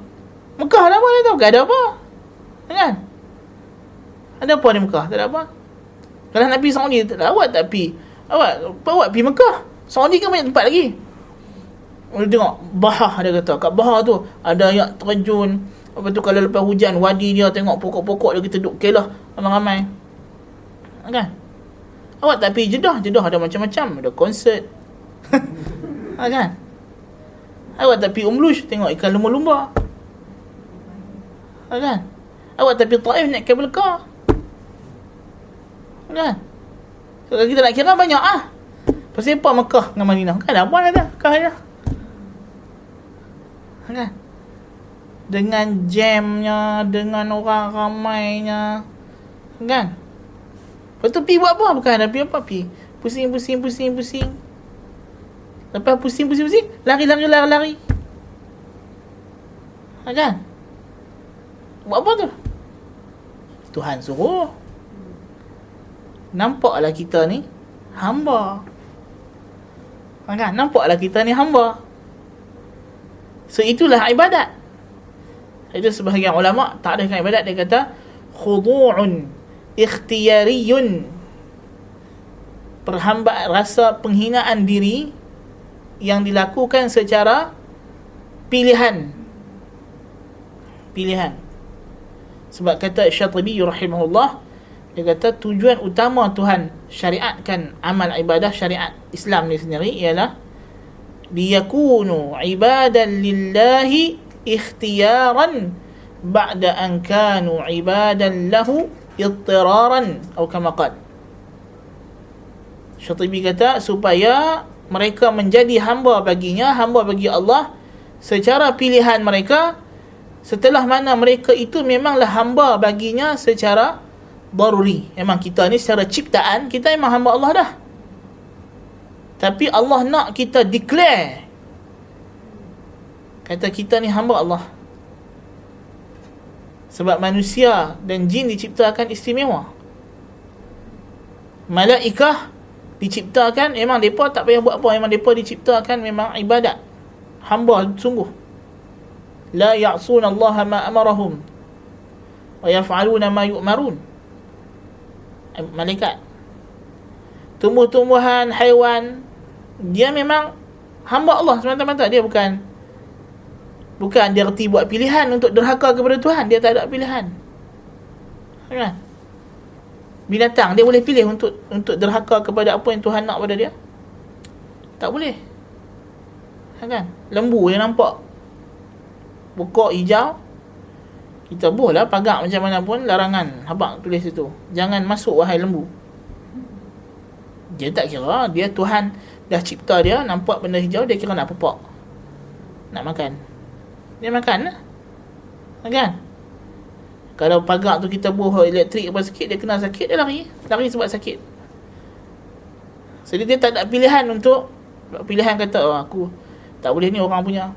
Mekah ada apa dia tahu? Tak ada apa. Kan? Ada apa di Mekah? Tak ada apa. Kalau nak pergi Saudi, awak tak pergi. Awak pergi Mekah. Saudi kan banyak tempat lagi. Dia tengok Bahah, dia kata. Kat Bahah tu ada air terjun. Lepas tu kalau lepas hujan, wadi dia, tengok pokok-pokok dia, kita duduk kelah ramai-ramai. Kan? Awak tak pergi Jeddah. Jeddah ada macam-macam. Ada konsert. Kan? Awak tak pergi Umlush, tengok ikan lumba-lumba. Kan? Awak tak pergi Taif, naik kabel car. Kan? So, kita nak kira banyak pasal apa Mekah dengan Madinah? Kan ada apa kata? Mekah je. Kan? Dengan jamnya, dengan orang ramainya. Kan? Lepas tu pergi buat apa? Bukan ada pergi apa? Pergi pusing. Lepas pusing, lari. Kan? Buat apa tu? Tuhan suruh. Nampaklah kita ni hamba. Kan? Nampaklah kita ni hamba. So itulah ibadat. Itu sebahagian ulama ta'rifkan ibadat, dia kata khudu'un ikhtiyariyun, perhambaan, rasa penghinaan diri yang dilakukan secara pilihan. Sebab kata Syatibi rahimahullah, dia kata tujuan utama Tuhan syariatkan amal ibadah, syariat Islam ni sendiri ialah liyakunu ibadan lillahi ikhtiyaran ba'da an kanu ibadan lahu ittiraran atau kama qala. Syatibi kata supaya mereka menjadi hamba baginya, hamba bagi Allah secara pilihan mereka, setelah mana mereka itu memanglah hamba baginya secara daruri. Memang kita ni secara ciptaan kita memang hamba Allah dah, tapi Allah nak kita declare, kata kita ni hamba Allah. Sebab manusia dan jin diciptakan istimewa. Malaikah diciptakan memang mereka tak payah buat apa, memang mereka diciptakan memang ibadat, hamba sungguh. La ya'suna Allah ma amarahum wa yaf'aluna ma yu'marun. Malaikat, tumbuh-tumbuhan, haiwan, dia memang hamba Allah semata-mata. Dia bukan dia reti buat pilihan untuk derhaka kepada Tuhan. Dia tak ada pilihan. Kan? Binatang dia boleh pilih untuk derhaka kepada apa yang Tuhan nak pada dia? Tak boleh. Kan? Lembu yang nampak pokok hijau, kita bolehlah pagak macam mana pun, larangan habaq tulis situ, jangan masuk wahai lembu. Dia tak kira, dia Tuhan dah cipta dia, nampak benda hijau, dia kira nak pepak, nak makan, dia makan lah. Kan? Kalau pagak tu kita buah elektrik apa sikit, dia kena sakit, dia lari sebab sakit. Jadi dia tak ada pilihan untuk pilihan kata aku tak boleh, ni orang punya.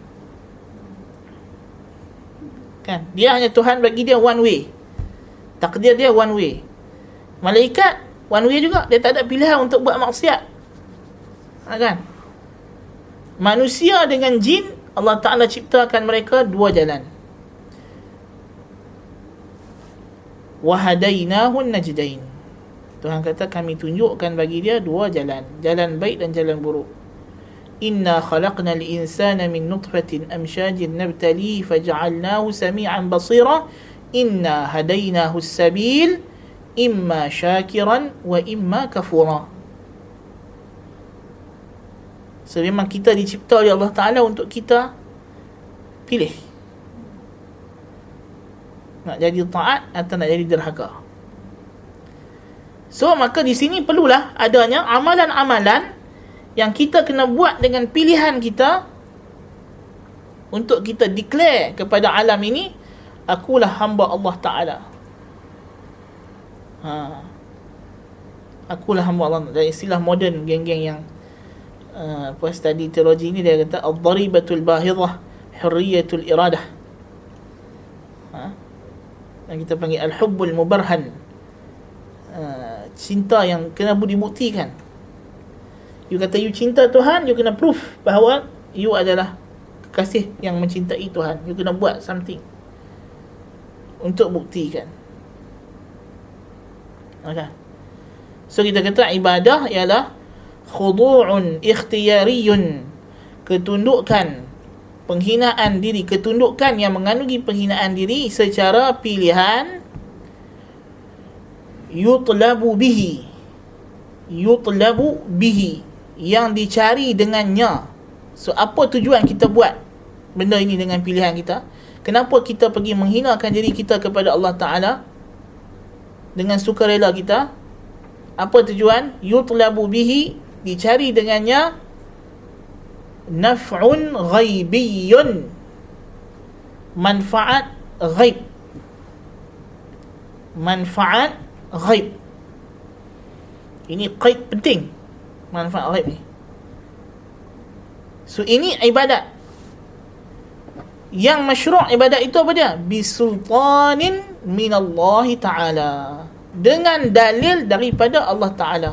Kan? Dia hanya Tuhan bagi dia one way. Takdir dia one way. Malaikat one way juga, dia tak ada pilihan untuk buat maksiat. Kan? Manusia dengan jin, Allah Ta'ala ciptakan mereka dua jalan. Wahadainahun najdain. Tuhan kata kami tunjukkan bagi dia dua jalan, jalan baik dan jalan buruk. Inna khalaqnal insana min nutfatin amshajin nabtali faj'alnahu sami'an basira. Inna hadainahu as-sabil imma syakiran wa imma kafura. So memang kita dicipta oleh Allah Ta'ala untuk kita pilih nak jadi taat atau nak jadi derhaka. So maka di sini perlulah adanya amalan-amalan yang kita kena buat dengan pilihan kita untuk kita declare kepada alam ini, akulah hamba Allah Ta'ala. Akulah hamba Allah. Dan istilah moden geng-geng yang study teologi ni, dia kata ad-daribatul bahidah hurriyatul iradah. Yang kita panggil al-hubbul mubarhan, cinta yang kena dibuktikan. You kata you cinta Tuhan, you kena proof bahawa you adalah kekasih yang mencintai Tuhan. You kena buat something untuk buktikan. Okay. So kita kata ibadah ialah khudu'un ikhtiyariyun, ketundukan, penghinaan diri, ketundukan yang mengandungi penghinaan diri secara pilihan. Yutlabu bihi, yang dicari dengannya. So apa tujuan kita buat benda ini dengan pilihan kita? Kenapa kita pergi menghinakan diri kita kepada Allah Ta'ala dengan sukarela kita? Apa tujuan? Yutlabu bihi, dicari dengannya naf'un ghaibiyun, manfaat ghaib, manfaat ghaib. Ini qaid penting, manfaat ghaib ni. So ini ibadat. Yang masyru' ibadat itu apa dia? Bisultanin minallahi ta'ala, dengan dalil daripada Allah Ta'ala.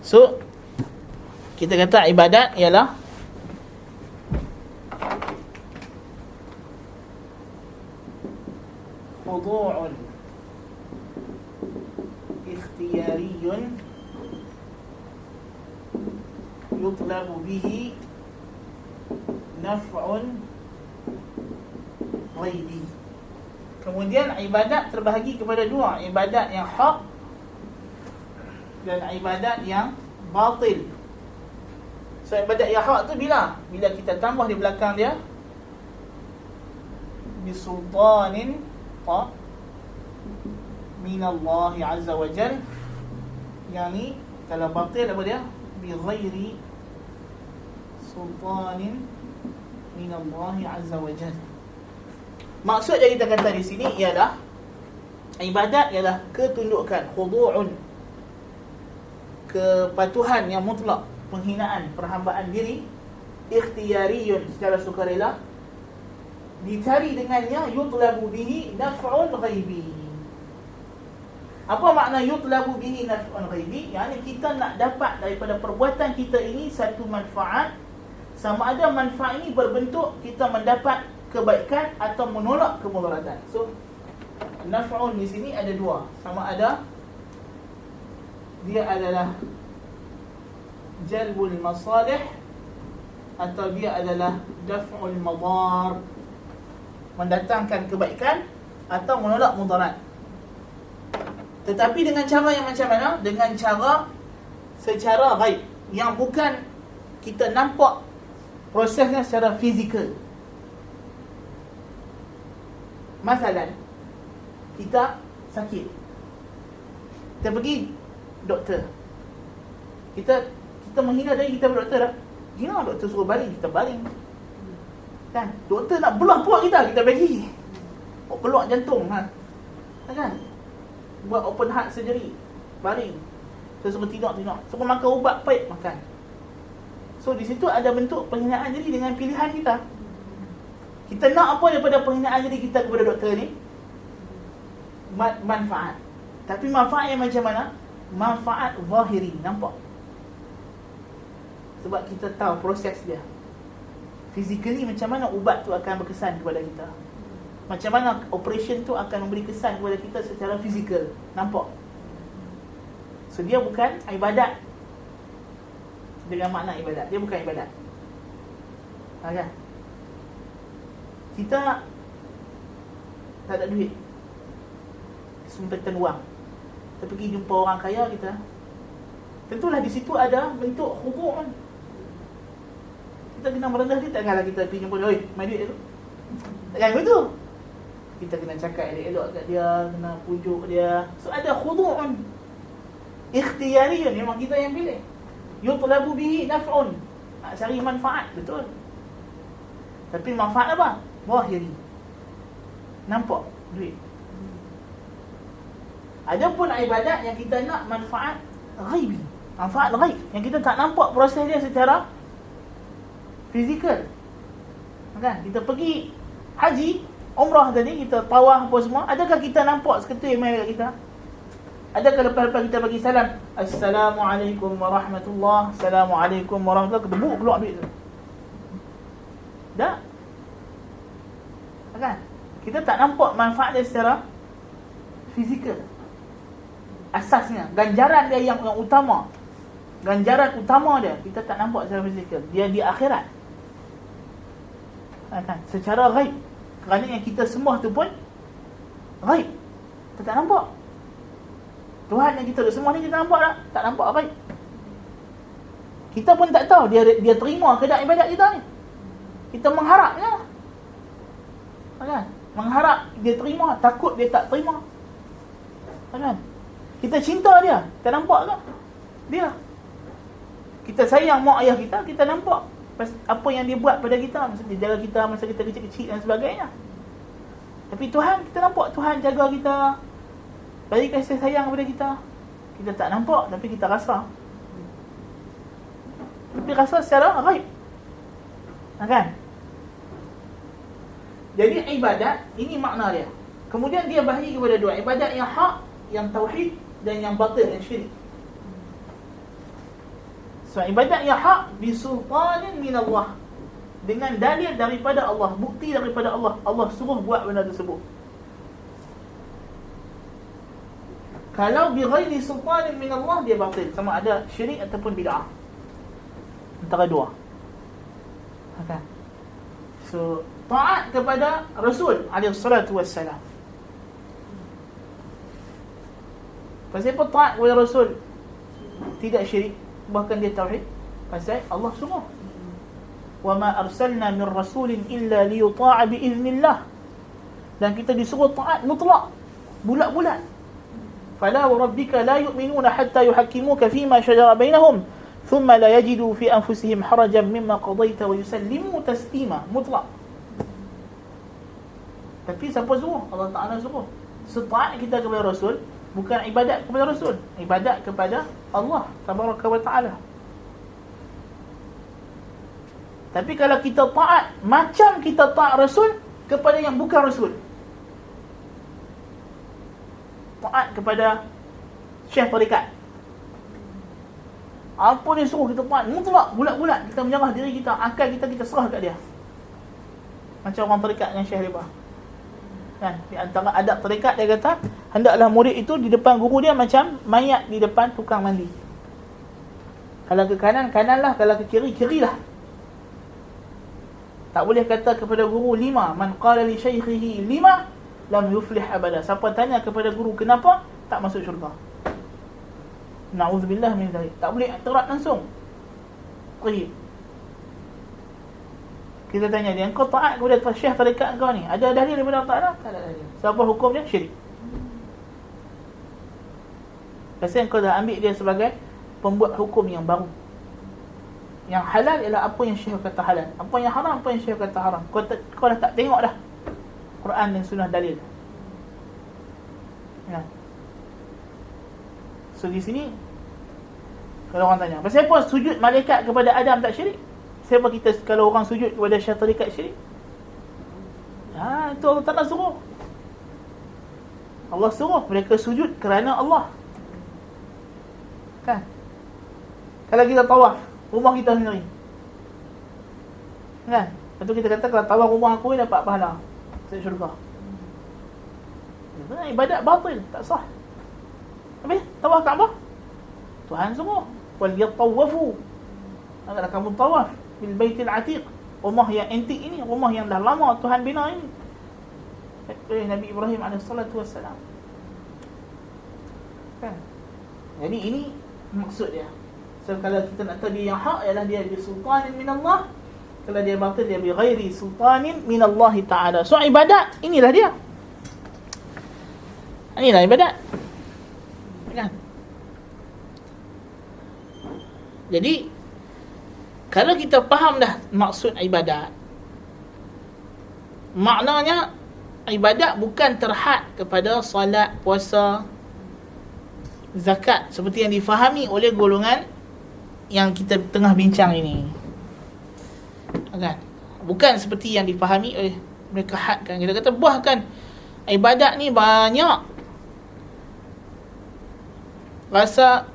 So kita kata ibadat ialah khudu'un ikhtiyariyun yutlabu bihi naf'un ghaibi. Kemudian ibadat terbahagi kepada dua, ibadat yang hak dan ibadat yang batil. So ibadat yang hak tu bila kita tambah di belakang dia bisultanin minallahi azza wa jal, yang ni kalau batil apa dia? Bi ghairi sultanin minallahi azza wa jal. Maksud yang kita kata di sini ialah ibadat ialah ketundukan, khudu'un, kepatuhan yang mutlak, penghinaan, perhambaan diri, ikhtiyariyun, secara sukarela, dicari dengannya yutlabu bihi naf'un ghaibi. Apa makna yutlabu bihi naf'un ghaibi? Yang kita nak dapat daripada perbuatan kita ini satu manfaat, sama ada manfaat ini berbentuk kita mendapat kebaikan atau menolak kemudaratan. So naf'un di sini ada dua, sama ada dia adalah jalbul masalih atau dia adalah daf'ul madar, mendatangkan kebaikan atau menolak mudarat. Tetapi dengan cara yang macam mana? Dengan cara secara ghaib, yang bukan kita nampak prosesnya secara fizikal. Masalan, kita sakit, kita pergi doktor, kita menghina diri kita pada doktor dah. Hina doktor suruh baring, kita baring. Kan? Doktor nak belah perut kita bagi. Peluang jantung, kan? Buat open heart surgery, baring. So suruh tidur. Suruh makan ubat pahit, makan. So di situ ada bentuk penghinaan diri dengan pilihan kita. Kita nak apa daripada penghinaan diri kita kepada doktor ni? Manfaat. Tapi manfaat yang macam mana? Manfaat zahiri, nampak. Sebab kita tahu proses dia. Physically macam mana ubat tu akan berkesan kepada kita. Macam mana operation tu akan memberi kesan kepada kita secara fizikal, nampak. So dia bukan ibadat dengan makna ibadat. Dia bukan ibadat. Kan? Kita tak ada duit, sumpetan wang, kita pergi jumpa orang kaya kita, tentulah di situ ada bentuk khudu' kan. Kita kena merendah dia, takkanlah kita pergi jumpa dia, oi, main duit tu. Takkan begitu. Kita kena cakap elok-elok kat dia, kena pujuk dia. So ada khudu' kan. Ikhtiyari, memang kita yang pilih. Yutlabu bihi naf'un, nak cari manfaat, betul. Tapi manfaat apa? Zahiri, nampak duit. Adapun ibadat yang kita nak manfaat ghaibi, manfaat ghaib yang kita tak nampak proses dia secara fizikal. Kan? Kita pergi haji, umrah tadi, kita tawaf apa semua, adakah kita nampak seketul mai kat kita? Adakah lepas-lepas kita bagi salam, Assalamualaikum warahmatullahi, Assalamualaikum warahmatullahi, ketebuk keluar duit tu? Tak? Kan? Kita tak nampak manfaat dia secara fizikal. Asasnya, ganjaran dia yang utama, ganjaran utama dia, kita tak nampak secara fizikal. Dia di akhirat. Kan? Secara ghaib. Kerana yang kita sembah tu pun ghaib. Kita tak nampak. Tuhan yang kita sembah ni kita nampak tak? Tak nampak ghaib. Kita pun tak tahu dia terima ke tak ibadat kita ni. Kita mengharap je. Kan? Mengharap dia terima, takut dia tak terima. Kan? Kita cinta dia, kita nampak tak? Dia. Kita sayang mak ayah kita, kita nampak apa yang dia buat pada kita, masa dia jaga kita masa kita kecil-kecil dan sebagainya. Tapi Tuhan, kita nampak Tuhan jaga kita, bagi kasih sayang kepada kita. Kita tak nampak, tapi kita rasa. Tapi rasa secara ghaib. Kan? Jadi ibadat, ini makna dia. Kemudian dia bahagi kepada dua, ibadat yang hak, yang tauhid, dan yang batil, yang syirik. So ibadat yang hak bisultanin min Allah, dengan dalil daripada Allah, bukti daripada Allah, Allah suruh buat benda tersebut. Kalau bighairi sultanin min Allah, dia batil, sama ada syirik ataupun bid'ah, antara dua. Okay. So taat kepada Rasul alaihi salatu wassalam. Pasal apa taat kepada Rasul tidak syirik, bahkan dia tauhid? Pasal Allah suruh. Wa ma arsalna min rasulin illa liyuta'a bi iznillah. Dan kita disuruh taat mutlak, bulat-bulat. Fala wa rabbika la yu'minuna hatta yuhakkimuka fima shajara bainahum thumma la yajidu fi anfusihim harajan mimma qadaita wa yusallimu taslima. Mutlak. Tapi siapa suruh? Allah Ta'ala suruh. So taat kita kepada Rasul bukan ibadat kepada Rasul, ibadat kepada Allah Tabaraka wa Ta'ala. Tapi kalau kita taat macam kita taat Rasul kepada yang bukan Rasul, taat kepada Syekh Tarikat, apa dia suruh kita taat mutlak, bulat-bulat, kita menyerah diri kita, akal kita serah kat dia. Macam orang tarikat dengan Syekh Ribah. Kan? Di antara adab tarikat dia kata, hendaklah murid itu di depan guru dia macam mayat di depan tukang mandi. Kalau ke kanan, kananlah. Kalau ke kiri, kirilah. Tak boleh kata kepada guru lima. Man qala li syaikhihi lima lam yuflih abada. Siapa tanya kepada guru kenapa, tak masuk syurga. Na'udzubillah min dzalik. Tak boleh terat langsung. Tayyib. Kita tanya dia, kau taat kepada syekh tarikat kau ni, ada dalil daripada Allah Ta'ala? Tak ada dalil. Siapa hukum dia? Syirik. Pasal kau dah ambil dia sebagai pembuat hukum yang baru. Yang halal ialah apa yang syekh kata halal, apa yang haram, apa yang syekh kata haram. Kau dah tak tengok dah Quran dan sunnah dalil. Ya. So di sini kalau orang tanya, pasal apa sujud malaikat kepada Adam tak syirik? Siapa kita kalau orang sujud kepada syekh tarikat syirik? Itu Allah Ta'ala suruh. Allah suruh mereka sujud kerana Allah. Kan? Kalau kita tawaf rumah kita sendiri, kan? Lepas tu kita kata kalau tawaf rumah aku dapat pahala masuk syurga. Itu ibadat batil, tak sah. Habis tawaf Kaabah, Tuhan suruh wal yatawafu, agar kamu tawaf bil baitil atiq, rumah yang antik ini, rumah yang dah lama Tuhan bina ini oleh Nabi Ibrahim alaihissalatu wassalam. Kan? Jadi ini maksud dia. So kalau kita nak tahu dia yang hak ialah dia bi sultanin min Allah. Kalau dia batil dia bi ghairi sultanin min Allah Taala. So ibadat inilah dia. Inilah ibadat. Kan? Jadi kalau kita faham dah maksud ibadat, maknanya ibadat bukan terhad kepada solat, puasa, zakat seperti yang difahami oleh golongan yang kita tengah bincang ini. Kan? Bukan seperti yang difahami oleh mereka hadkan. Kita kata bahkan ibadat ni banyak rasa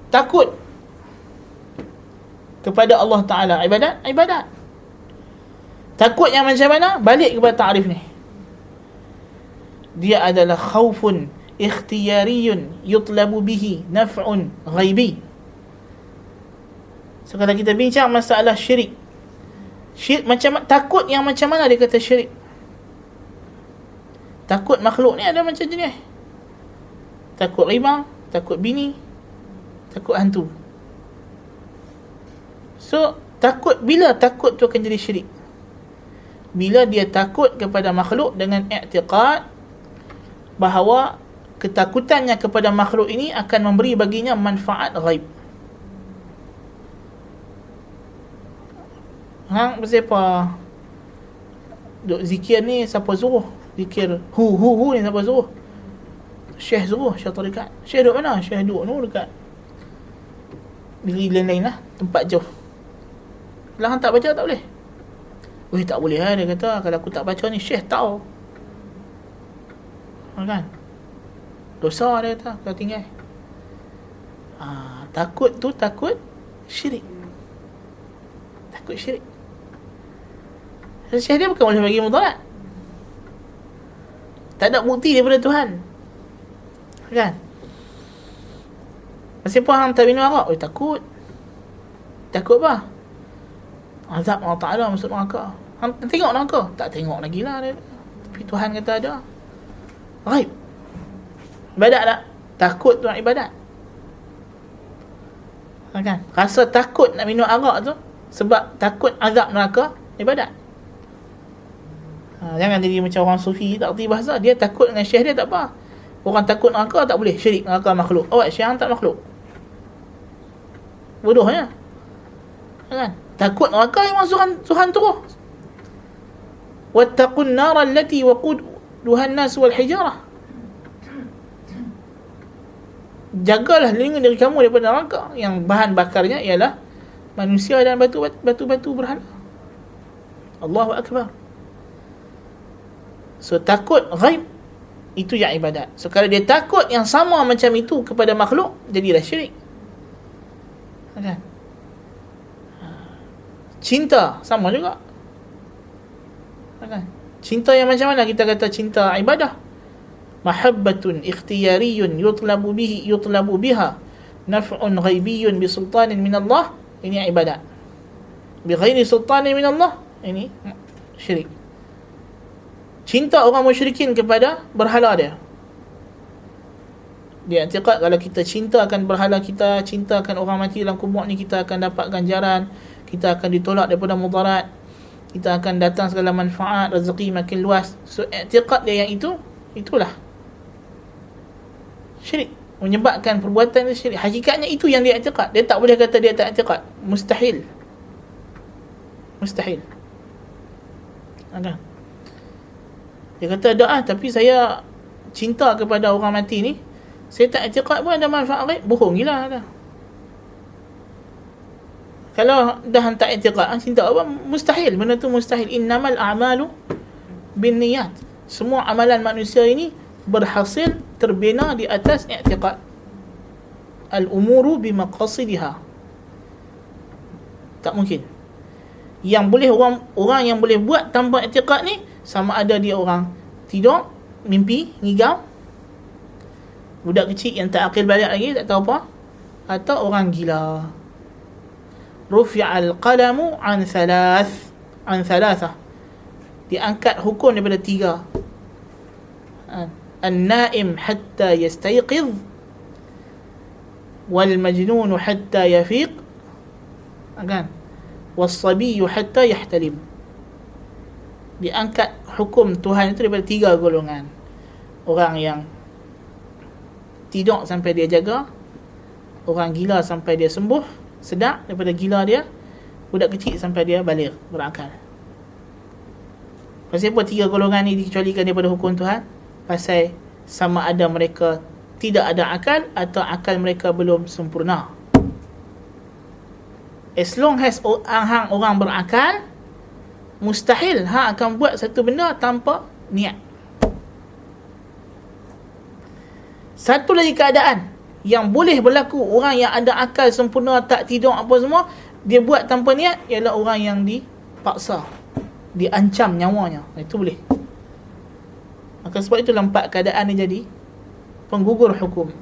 takut kepada Allah Ta'ala. Ibadat. Takut yang macam mana? Balik kepada ta'rif ni. Dia adalah khaufun ikhtiyariyun yutlabu bihi naf'un ghaibi. So kalau kita bincang masalah syirik, macam takut yang macam mana dia kata syirik? Takut makhluk ni ada macam jenis. Takut riba, takut bini, takut hantu. So takut, bila takut tu akan jadi syirik? Bila dia takut kepada makhluk dengan i'tiqad bahawa ketakutannya kepada makhluk ini akan memberi baginya manfaat ghaib. Hang siapa duk zikir ni, siapa suruh? Zikir hu ni siapa suruh? Syekh suruh, Syekh tarikat. Syekh duk mana? Syekh duk tu dekat negeri lain-lain lah, tempat jauh. Kalau hang tak baca tak boleh. Weh, tak boleh lah dia kata, kalau aku tak baca ni Syekh tahu. Kan? Dosa dia kata kalau tinggal. Takut tu takut syirik. Takut syirik. Syekh dia bukan boleh bagi mudarat. Tak ada bukti daripada Tuhan. Kan? Masih pun hang tak minum arak, takut. Takut apa? Azab Allah Ta'ala masuk neraka. Hang tengok neraka? Tak tengok lagi lah dia. Tapi Tuhan kata ada. Ghaib. Ibadat tak? Takut tu nak ibadat. Kan? Rasa takut nak minum arak tu sebab takut azab neraka, ibadat. Jangan jadi macam orang sufi tak erti bahasa. Dia takut dengan syekh dia tak apa. Orang takut neraka tak boleh. Syirik neraka makhluk. Awak syekh tak makhluk. Bodohnya. Kan? Takut neraka memang Tuhan terus. Wattaqun nar allati waquduha an-nas wal hijarah. Jagalah lindungi diri kamu daripada neraka yang bahan bakarnya ialah manusia dan batu-batu berhala. Allahu Akbar. So takut ghaib itu yang ibadat. So kalau dia takut yang sama macam itu kepada makhluk, jadilah syirik. Kan? Cinta sama juga. Kan? Cinta yang macam mana kita kata cinta ibadah? Mahabbatun ikhtiyariyun yutlabu biha naf'un ghaibiyun bi sultanin min Allah. Ini ibadat. Bi ghairi sultanin min Allah, ini syirik. Cinta orang musyrikin kepada berhala dia. Dia i'tiqad kalau kita cintakan berhala kita, cintakan orang mati dalam kubur ni, kita akan dapat ganjaran, kita akan ditolak daripada mudarat, kita akan datang segala manfaat, rezeki makin luas. So i'tiqad dia yang itulah syirik, menyebabkan perbuatan itu syirik. Hakikatnya itu yang dia i'tiqad. Dia tak boleh kata dia tak i'tiqad. Mustahil. Ada. Dia kata ada tapi saya cinta kepada orang mati ni, saya tak i'tiqad pun ada manfaat ghaib. Bohong gila ada. Kalau dah tak i'tiqad, cinta apa? Mustahil. Benda tu mustahil. Innamal a'malu binniyat. Semua amalan manusia ini berhasil terbina di atas i'tiqad. Al-umuru bimaqasidiha. Tak mungkin. Yang boleh orang yang boleh buat tanpa i'tiqad ni, sama ada dia orang tidur, mimpi, ngigau, budak kecil yang tak akil balik lagi, tak tahu apa, atau orang gila. Rufi'al qalamu an thalatha. Diangkat hukum daripada 3. An-naim hatta yastayqidh, wal majnun hatta yafiq, kan? Was-sabiy hatta yahtalim. Diangkat hukum Tuhan itu daripada 3 golongan. Orang yang tidur sampai dia jaga, orang gila sampai dia sembuh, sedar daripada gila dia, budak kecil sampai dia balik, berakal. Pasal apa 3 golongan ni dikecualikan daripada hukum Tuhan? Pasal sama ada mereka tidak ada akal atau akal mereka belum sempurna. As long as orang berakal, mustahil akan buat satu benda tanpa niat. Satu lagi keadaan yang boleh berlaku, orang yang ada akal sempurna, tak tidur apa semua, dia buat tanpa niat, ialah orang yang dipaksa, diancam nyawanya. Itu boleh. Maka sebab itulah 4 keadaan ni jadi penggugur hukum.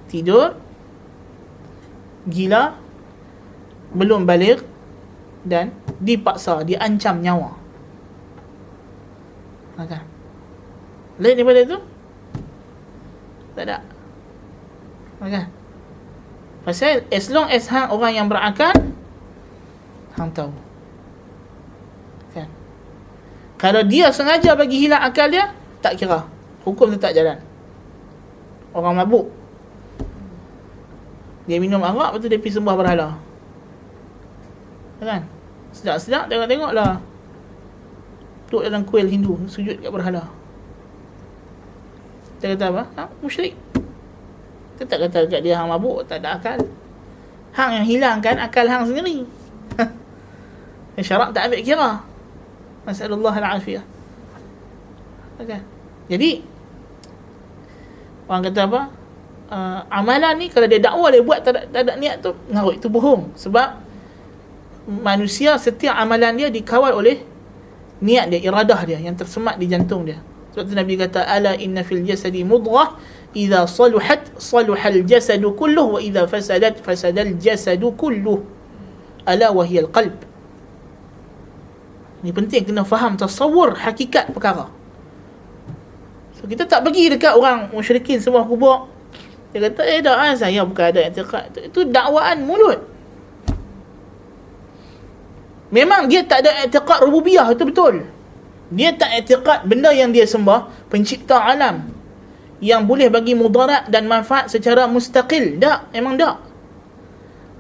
Tidur, gila, belum balik, dan dipaksa, diancam nyawa. Maka lain daripada itu tak ada. Maka pasal as long as orang yang berakal, hang tahu. Kan? Kalau dia sengaja bagi hilang akal dia, tak kira, hukum tetap jalan. Orang mabuk, dia minum arak, lepas tu dia pergi sembah berhala, kan? Sedap-sedap tengok-tengoklah duduk dalam kuil Hindu, sujud kat berhala. Kita kata apa? Musyrik. Kita tak kata kat dia hang mabuk, tak ada akal. Hang yang hilangkan akal hang sendiri. Syarak tak ambil kira. Nasallallahu al-afiyah. Okay. Jadi orang kata apa? Amalan ni kalau dia dakwa, dia buat tak ada niat tu, ngarut, itu bohong. Sebab manusia, setiap amalan dia dikawal oleh niat dia, iradah dia yang tersemat di jantung dia. Sebab tu Nabi kata, ala inna fil jasadi mudghah idza saluhat saluhal jasadu kulluh wa idza fasadat fasadal jasadu kulluh ala wa hiya al-qalb. Ini penting, kena faham tasawur hakikat perkara. So kita tak pergi dekat orang musyrikin semua kubur, dia kata dah saya bukan ada i'tiqad. Itu dakwaan mulut. Memang dia tak ada i'tiqad rububiyah, itu betul. Dia tak i'tiqad benda yang dia sembah pencipta alam yang boleh bagi mudarat dan manfaat secara mustaqil. Tak, memang tak.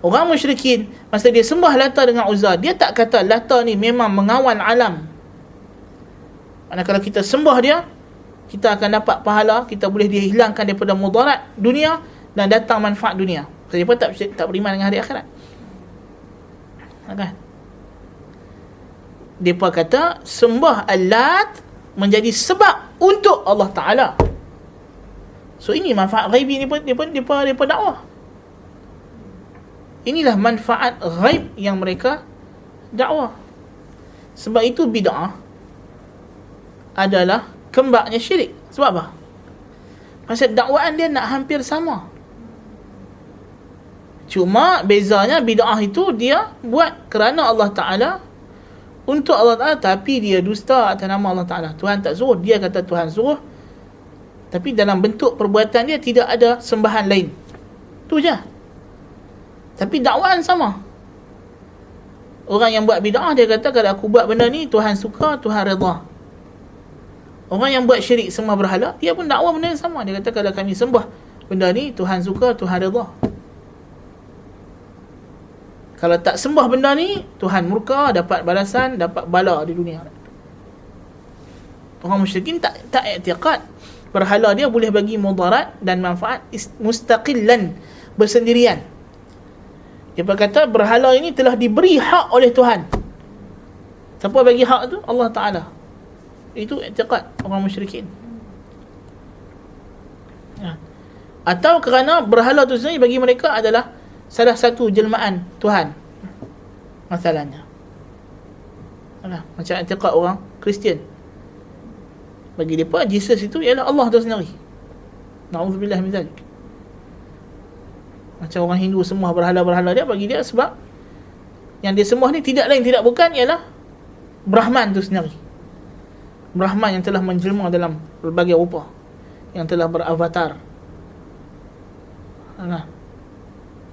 Orang musyrikin, masa dia sembah Lata dengan Uzza, dia tak kata Lata ni memang mengawal alam. Maksudnya kalau kita sembah dia, kita akan dapat pahala, kita boleh dihilangkan daripada mudarat dunia dan datang manfaat dunia. Sebab tak beriman dengan hari akhirat. Kan? Mereka kata sembah Al-Lat menjadi sebab untuk Allah Ta'ala. So ini manfaat ghaibi ni pun mereka dakwah. Inilah manfaat ghaib yang mereka dakwah. Sebab itu bid'ah adalah kembarnya syirik. Sebab apa? Pasal dakwaan dia nak hampir sama. Cuma bezanya bid'ah itu dia buat kerana Allah Ta'ala, untuk Allah Ta'ala, tapi dia dusta atas nama Allah Ta'ala. Tuhan tak suruh, dia kata Tuhan suruh, tapi dalam bentuk perbuatan dia tidak ada sembahan lain. Tu je. Tapi dakwaan sama. Orang yang buat bid'ah, dia kata kalau aku buat benda ni Tuhan suka, Tuhan redha. Orang yang buat syirik sembah berhala, dia pun dakwah benda yang sama. Dia kata kalau kami sembah benda ni Tuhan suka, Tuhan redha. Kalau tak sembah benda ni, Tuhan murka, dapat balasan, dapat bala di dunia. Orang musyrikin tak i'tiqad berhala dia boleh bagi mudarat dan manfaat mustaqillan, bersendirian. Dia berkata berhala ini telah diberi hak oleh Tuhan. Siapa bagi hak tu? Allah Ta'ala. Itu i'tiqad orang musyrikin. Atau kerana berhala tu sendiri bagi mereka adalah salah satu jelmaan Tuhan, masalahnya. Macam i'tiqad orang Kristian, bagi mereka Jesus itu ialah Allah tu sendiri. Na'udzubillah min zalik. Macam orang Hindu sembah berhala-berhala dia, bagi dia sebab yang dia sembah ni tidak lain tidak bukan ialah Brahman tu sendiri. Brahman yang telah menjelma dalam berbagai rupa, yang telah beravatar.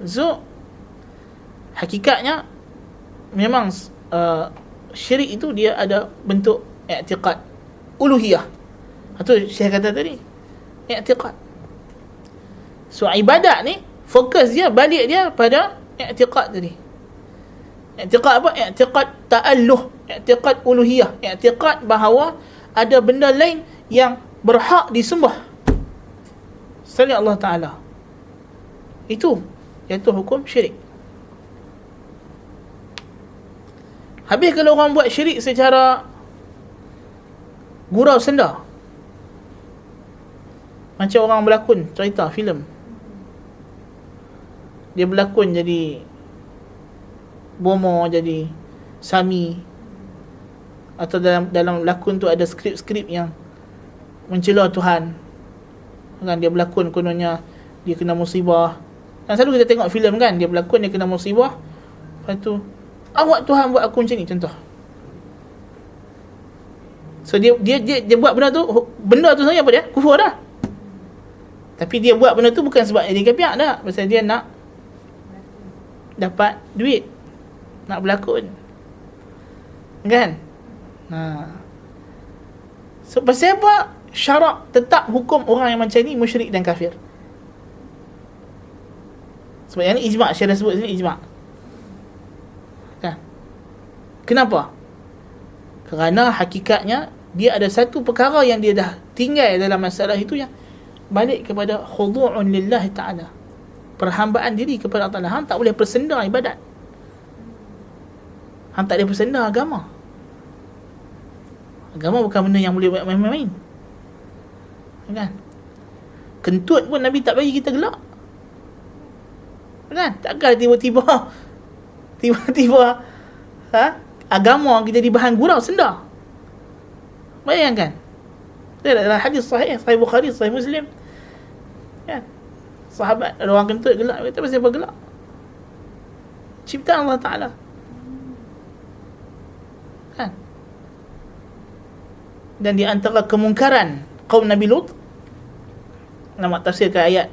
So hakikatnya memang syirik itu dia ada bentuk i'tiqad uluhiyah. Itu Syekh kata tadi, i'tiqad. So ibadat ni fokus dia, balik dia pada i'tiqad tadi. I'tiqad apa? I'tiqad ta'alluh, i'tiqad uluhiyah, i'tiqad bahawa ada benda lain yang berhak disembah selain Allah Ta'ala. Itu iaitu hukum syirik. Habis kalau orang buat syirik secara gurau senda, macam orang berlakon cerita filem, dia berlakon jadi Bomo, jadi Sami, atau dalam lakon tu ada skrip-skrip yang mencela Tuhan kan. Dia berlakon kononnya dia kena musibah, kan selalu kita tengok filem kan, dia berlakon dia kena musibah, lepas tu awak Tuhan buat aku macam ni, contoh. So dia buat benda tu sebenarnya apa dia? Kufur dah. Tapi dia buat benda tu bukan sebab dia kafir dah, pasal dia nak dapat duit, nak berlakon, kan? So pasal apa syarak tetap hukum orang yang macam ni musyrik dan kafir? Sebab yang ni ijma', Syekh sebut sini ijma', kan? Kenapa? Kerana hakikatnya dia ada satu perkara yang dia dah tinggal dalam masalah itu, yang balik kepada khudu'un lillahi ta'ala, perhambaan diri kepada Allah Ta'ala. Hang tak boleh bersenda ibadat, hang tak boleh bersenda agama. Agama bukan benda yang boleh buat main-main, kan? Kentut pun Nabi tak bagi kita gelak, kan? Takkan tiba-tiba agama kita jadi bahan gurau senda. Bayangkan, dalam hadis sahih Bukhari, sahih Muslim, kan? Sahabat ada orang kentut gelak, kata pasal apa gelak? Ciptaan Allah Ta'ala, kan? Dan di antara kemungkaran kaum Nabi Lut, nama tafsirkan ayat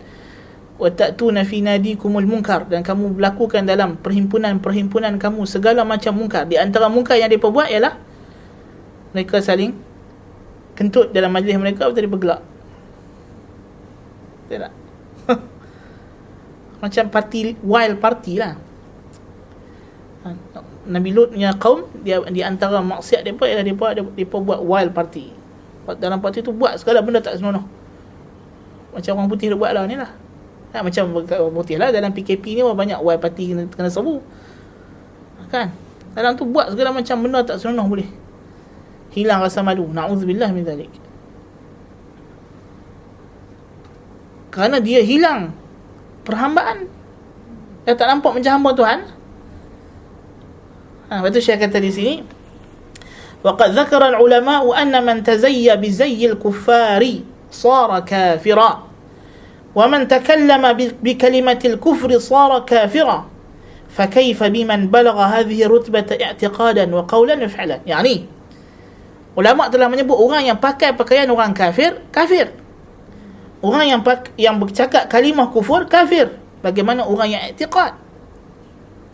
wa ta'tuna fi nadikumul munkar, dan kamu melakukan dalam perhimpunan kamu segala macam munkar. Di antara munkar yang mereka buat ialah mereka saling kentut dalam majlis mereka, betul dia bergelak. Betul tak? Macam parti, wild party lah. Nabi Lut punya kaum, dia di antara maksiat mereka ialah mereka buat wild party. Dalam parti tu buat segala benda tak senonoh, macam orang putih dia buat lah ni lah. Macam orang putih lah dalam PKP ni banyak wild party kena serbu, kan? Dalam tu buat segala macam benda tak senonoh, boleh hilang rasa malu. Na'udzubillah min zalik. Kerana dia hilang perhambaan, dia tak nampak macam hamba Tuhan. Lepas tu Syekh kata di sini, وقد ذكر العلماء أن من تزي بزي الكفار صار كافرا ومن تكلم بكلمة الكفر صار كافرا فكيف بمن بلغ هذه الرتبة اعتقادا وقولا وفعلا. يعني ulama telah menyebut orang yang pakai pakaian orang kafir, kafir. Orang yang bercakap kalimah kufur, kafir. Bagaimana orang yang i'tiqad?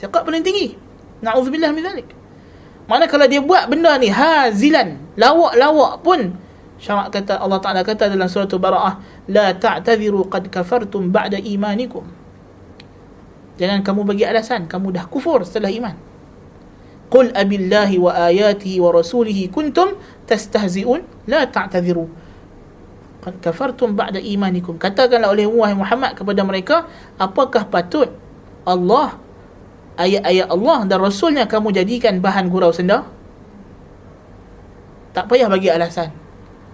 I'tiqad paling tinggi. Na'udzubillah min zalik. Mana kalau dia buat benda ni hazilan, lawak-lawak pun, syarak kata, Allah Ta'ala kata dalam surah Bara'ah, la ta'tadhiru qad kafartum ba'da imanikum. Jangan kamu bagi alasan kamu dah kufur setelah iman. Qul abillahi wa ayatihi wa rasulihi kuntum tastahzi'un la ta'tadhiru qad kafartum ba'da imanikum. Katakanlah oleh wahai Muhammad kepada mereka, apakah patut Allah, ayat-ayat Allah dan Rasulnya kamu jadikan bahan gurau senda? tak payah bagi alasan.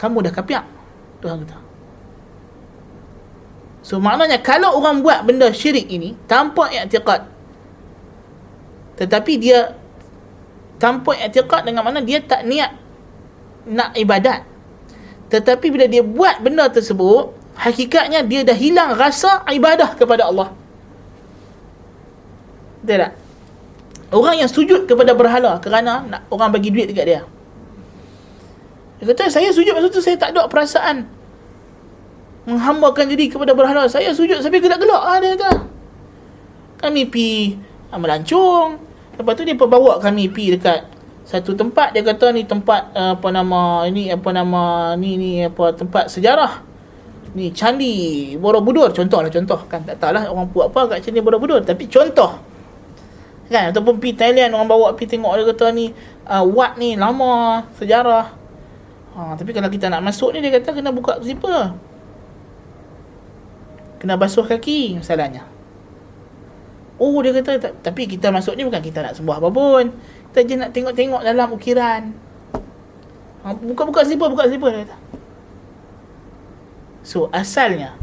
Kamu dah kapiak, Tuhan kata. So maknanya kalau orang buat benda syirik ini tanpa i'tiqad, tetapi dia tanpa i'tiqad dengan mana dia tak niat nak ibadat, tetapi bila dia buat benda tersebut, hakikatnya dia dah hilang rasa ibadah kepada Allah. Betul tak? Orang yang sujud kepada berhala kerana nak orang bagi duit dekat dia, dia kata saya sujud masa tu saya tak ada perasaan menghambakan diri kepada berhala, saya sujud sampai gelak-gelak dia kata. Kami pi melancong, lepas tu dia bawa kami pi dekat satu tempat, dia kata ni tempat tempat sejarah ni, Candi Borobudur, contoh kan, tak tahulah orang buat apa kat Candi Borobudur, tapi contoh kan. Ataupun pi Thailand, orang bawa pi tengok, dia kata ni wat ni lama sejarah. Tapi kalau kita nak masuk ni, dia kata kena buka zipper, kena basuh kaki masalahnya. Dia kata tapi kita masuk ni bukan kita nak sembah apa pun, kita je nak tengok-tengok dalam ukiran. Buka zipper dia kata. So asalnya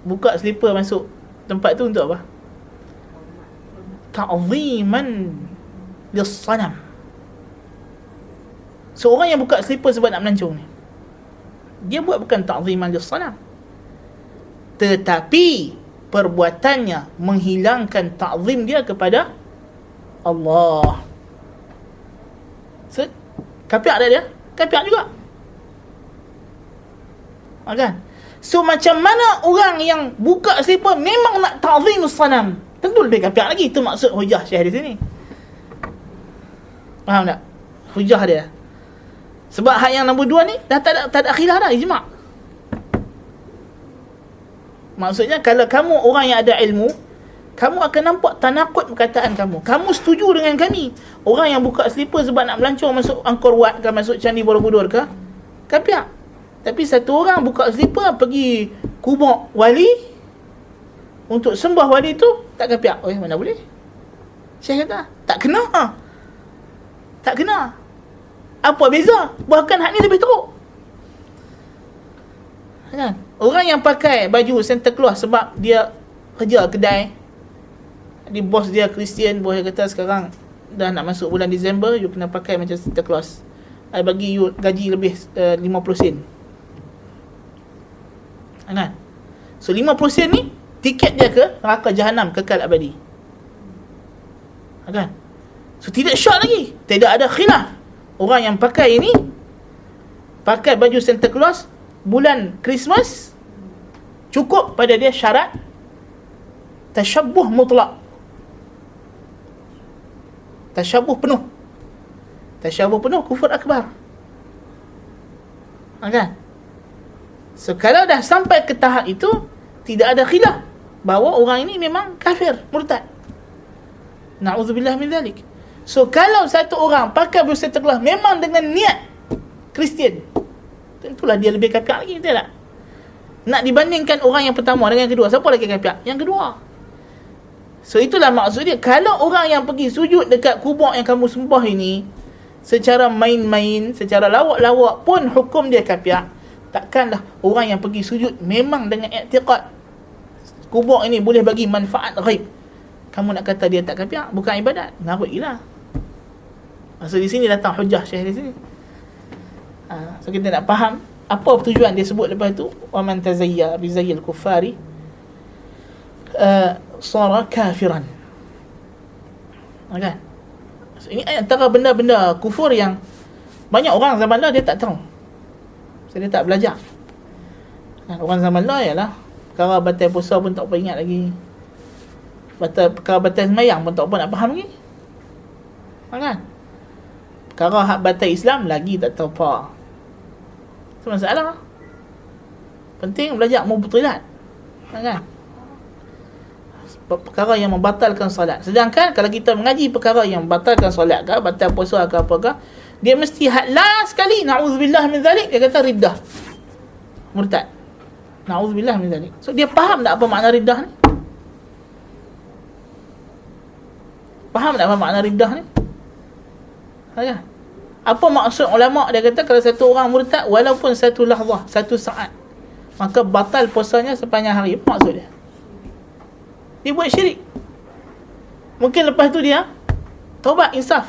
buka slipper masuk tempat tu untuk apa? Ta'ziman lis-sanam. So orang yang buka slipper sebab nak melancong ni, dia buat bukan ta'ziman lis-sanam, tetapi perbuatannya menghilangkan ta'zim dia kepada Allah. So kapiak dia kapiak juga. Kan? So macam mana orang yang buka slipper memang nak ta'zim as-sanam, tentu lebih kapiak lagi. Itu maksud hujah Syekh di sini. Faham tak? Hujah dia. Sebab hak yang nombor 2 ni dah tak ada khilaf dah, ijma'. Maksudnya kalau kamu orang yang ada ilmu, kamu akan nampak tanakut perkataan kamu. Kamu setuju dengan kami, orang yang buka slipper sebab nak melancong masuk Angkor Wat ke, masuk Candi Borobudur ke, kapiak. Tapi satu orang buka slipper pergi kubur wali untuk sembah wali tu, tak kapiak. Mana boleh? Syekh kata tak kena. Tak kena. Apa beza? Bahkan hak ni lebih teruk. Kan? Orang yang pakai baju Santa Claus sebab dia kerja kedai, di bos dia Kristian, bos dia kata sekarang dah nak masuk bulan Disember, you kena pakai macam Santa Claus, I bagi you gaji lebih 50 sen. Kan? So 50 sen ni tiket dia ke neraka jahanam kekal abadi. Kan? So tidak syak lagi, tidak ada khilaf. Orang yang pakai ini, pakai baju Santa Claus bulan Christmas, cukup pada dia syarat tasyabbuh mutlak, tasyabbuh penuh. Tasyabbuh penuh kufur akbar. Kan? So kalau dah sampai ke tahap itu, tidak ada khilaf bahawa orang ini memang kafir, murtad. Na'udzubillah min dzalik. So kalau satu orang pakai baju Santa Claus memang dengan niat Kristian, tentulah dia lebih kapiak lagi, betul tak? Nak dibandingkan orang yang pertama dengan yang kedua, siapa lagi kapiak? Yang kedua. So itulah maksud dia. Kalau orang yang pergi sujud dekat kubur yang kamu sembah ini secara main-main, secara lawak-lawak pun hukum dia kapiak, takkanlah orang yang pergi sujud memang dengan i'tiqad kubur ini boleh bagi manfaat ghaib, kamu nak kata dia tak kapiak? Bukan ibadat. Ngarut gila. Maksud di sini datang hujah Syekh di sini. So kita nak faham apa tujuan dia sebut lepas tu, wa man tazayya bi zayyil kuffari sara kafiran. Kan? So, ini antara benda-benda kufur yang banyak orang zaman dah dia tak tahu. So, dia tak belajar. Orang zaman dah ialah perkara batal puasa pun tak apa ingat lagi. Perkara batal sembahyang pun tak apa nak faham lagi. Kan? Perkara hak batal Islam lagi tak tahu apa. Itu masalah. Penting belajar mubtilat. Kan? Perkara yang membatalkan solat. Sedangkan kalau kita mengaji perkara yang membatalkan solat ke, batal puasa ke apakah, dia mesti had last sekali, na'udzubillah min zalik, dia kata riddah, murtad. Na'udzubillah min zalik. So dia faham tak apa makna riddah ni? Faham tak apa makna riddah ni? Kan? Apa maksud ulama'? Dia kata kalau satu orang murtad walaupun satu lahzah, satu saat, maka batal puasanya sepanjang hari. Apa maksud dia? Dia buat syirik. Mungkin lepas tu dia taubat, insaf.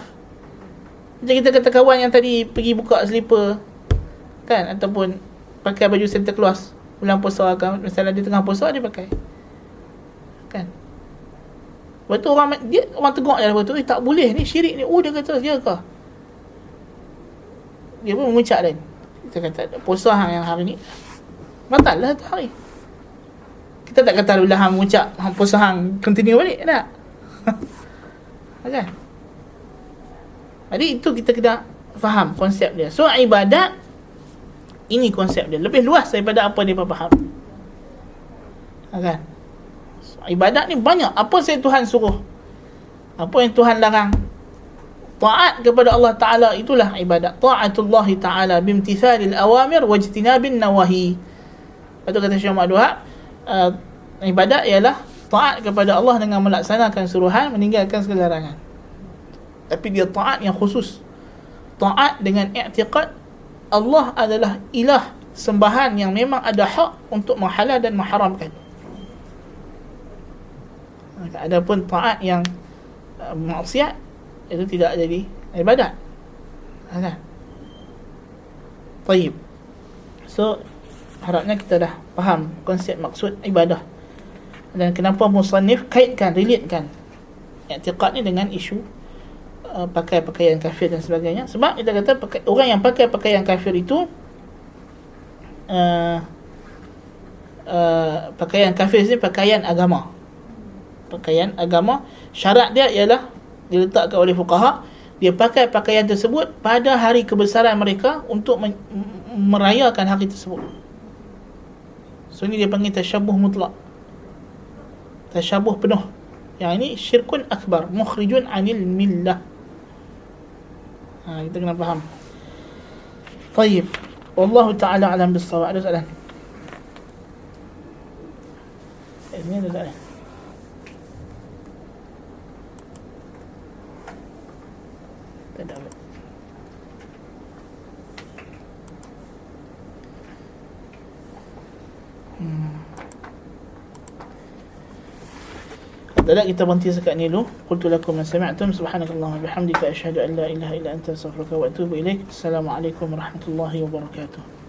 Macam kita kata kawan yang tadi pergi buka slipper kan, ataupun pakai baju Santa Claus bulan puasa kan, misalnya dia tengah puasa dia pakai kan. Lepas tu orang tegur dia, lepas tu tak boleh ni, syirik ni. Dia kata dia ke? Dia pun mengucap lain. Kita kata puasa hang yang hari ni batal lah tu hari. Kita tak kata bila hang mengucap hang puasa hang continue balik tak? Kan? Jadi itu kita kena faham konsep dia. So ibadat ini konsep dia lebih luas daripada apa dia faham. Kan? So, ibadat ni banyak. Apa yang Tuhan suruh? Apa yang Tuhan larang? Taat kepada Allah Ta'ala itulah ibadat. Ta'atullah Ta'ala bimtithalil awamir wajtinabin nawahi. Lepas tu kata Syekh Muhammad Wahab, ibadat ialah taat kepada Allah dengan melaksanakan suruhan, meninggalkan segala larangan. Tapi dia taat yang khusus. Taat dengan i'tiqad Allah adalah ilah, sembahan yang memang ada hak untuk menghalal dan mengharamkan. Adapun taat yang maksiat itu tidak jadi ibadat. Kan? Baik. So harapnya kita dah faham konsep maksud ibadah. Dan kenapa musannif kaitkan, relatekan i'tiqad ni dengan isu pakai pakaian kafir dan sebagainya. Sebab kita kata orang yang pakai pakaian kafir itu pakaian kafir ni pakaian agama. Pakaian agama, syarat dia ialah diletakkan oleh fuqaha, dia pakai pakaian tersebut pada hari kebesaran mereka untuk merayakan hari tersebut. So ini dia panggil tasyabuh mutlak, tasyabuh penuh. Yang ini syirkun akbar, mukhrijun anil millah. Kita kena faham. Baik, wallahu ta'ala alam bis-shawab. Ada soalan? Ini ada soalan. Tak ada. Adalah kita berhenti sekat ni dulu. Qultu lakum ma sami'tum, subhanakallahumma bihamdika asyhadu an la ilaha illa anta astaghfiruka wa atubu ilaik. Assalamualaikum warahmatullahi wabarakatuh.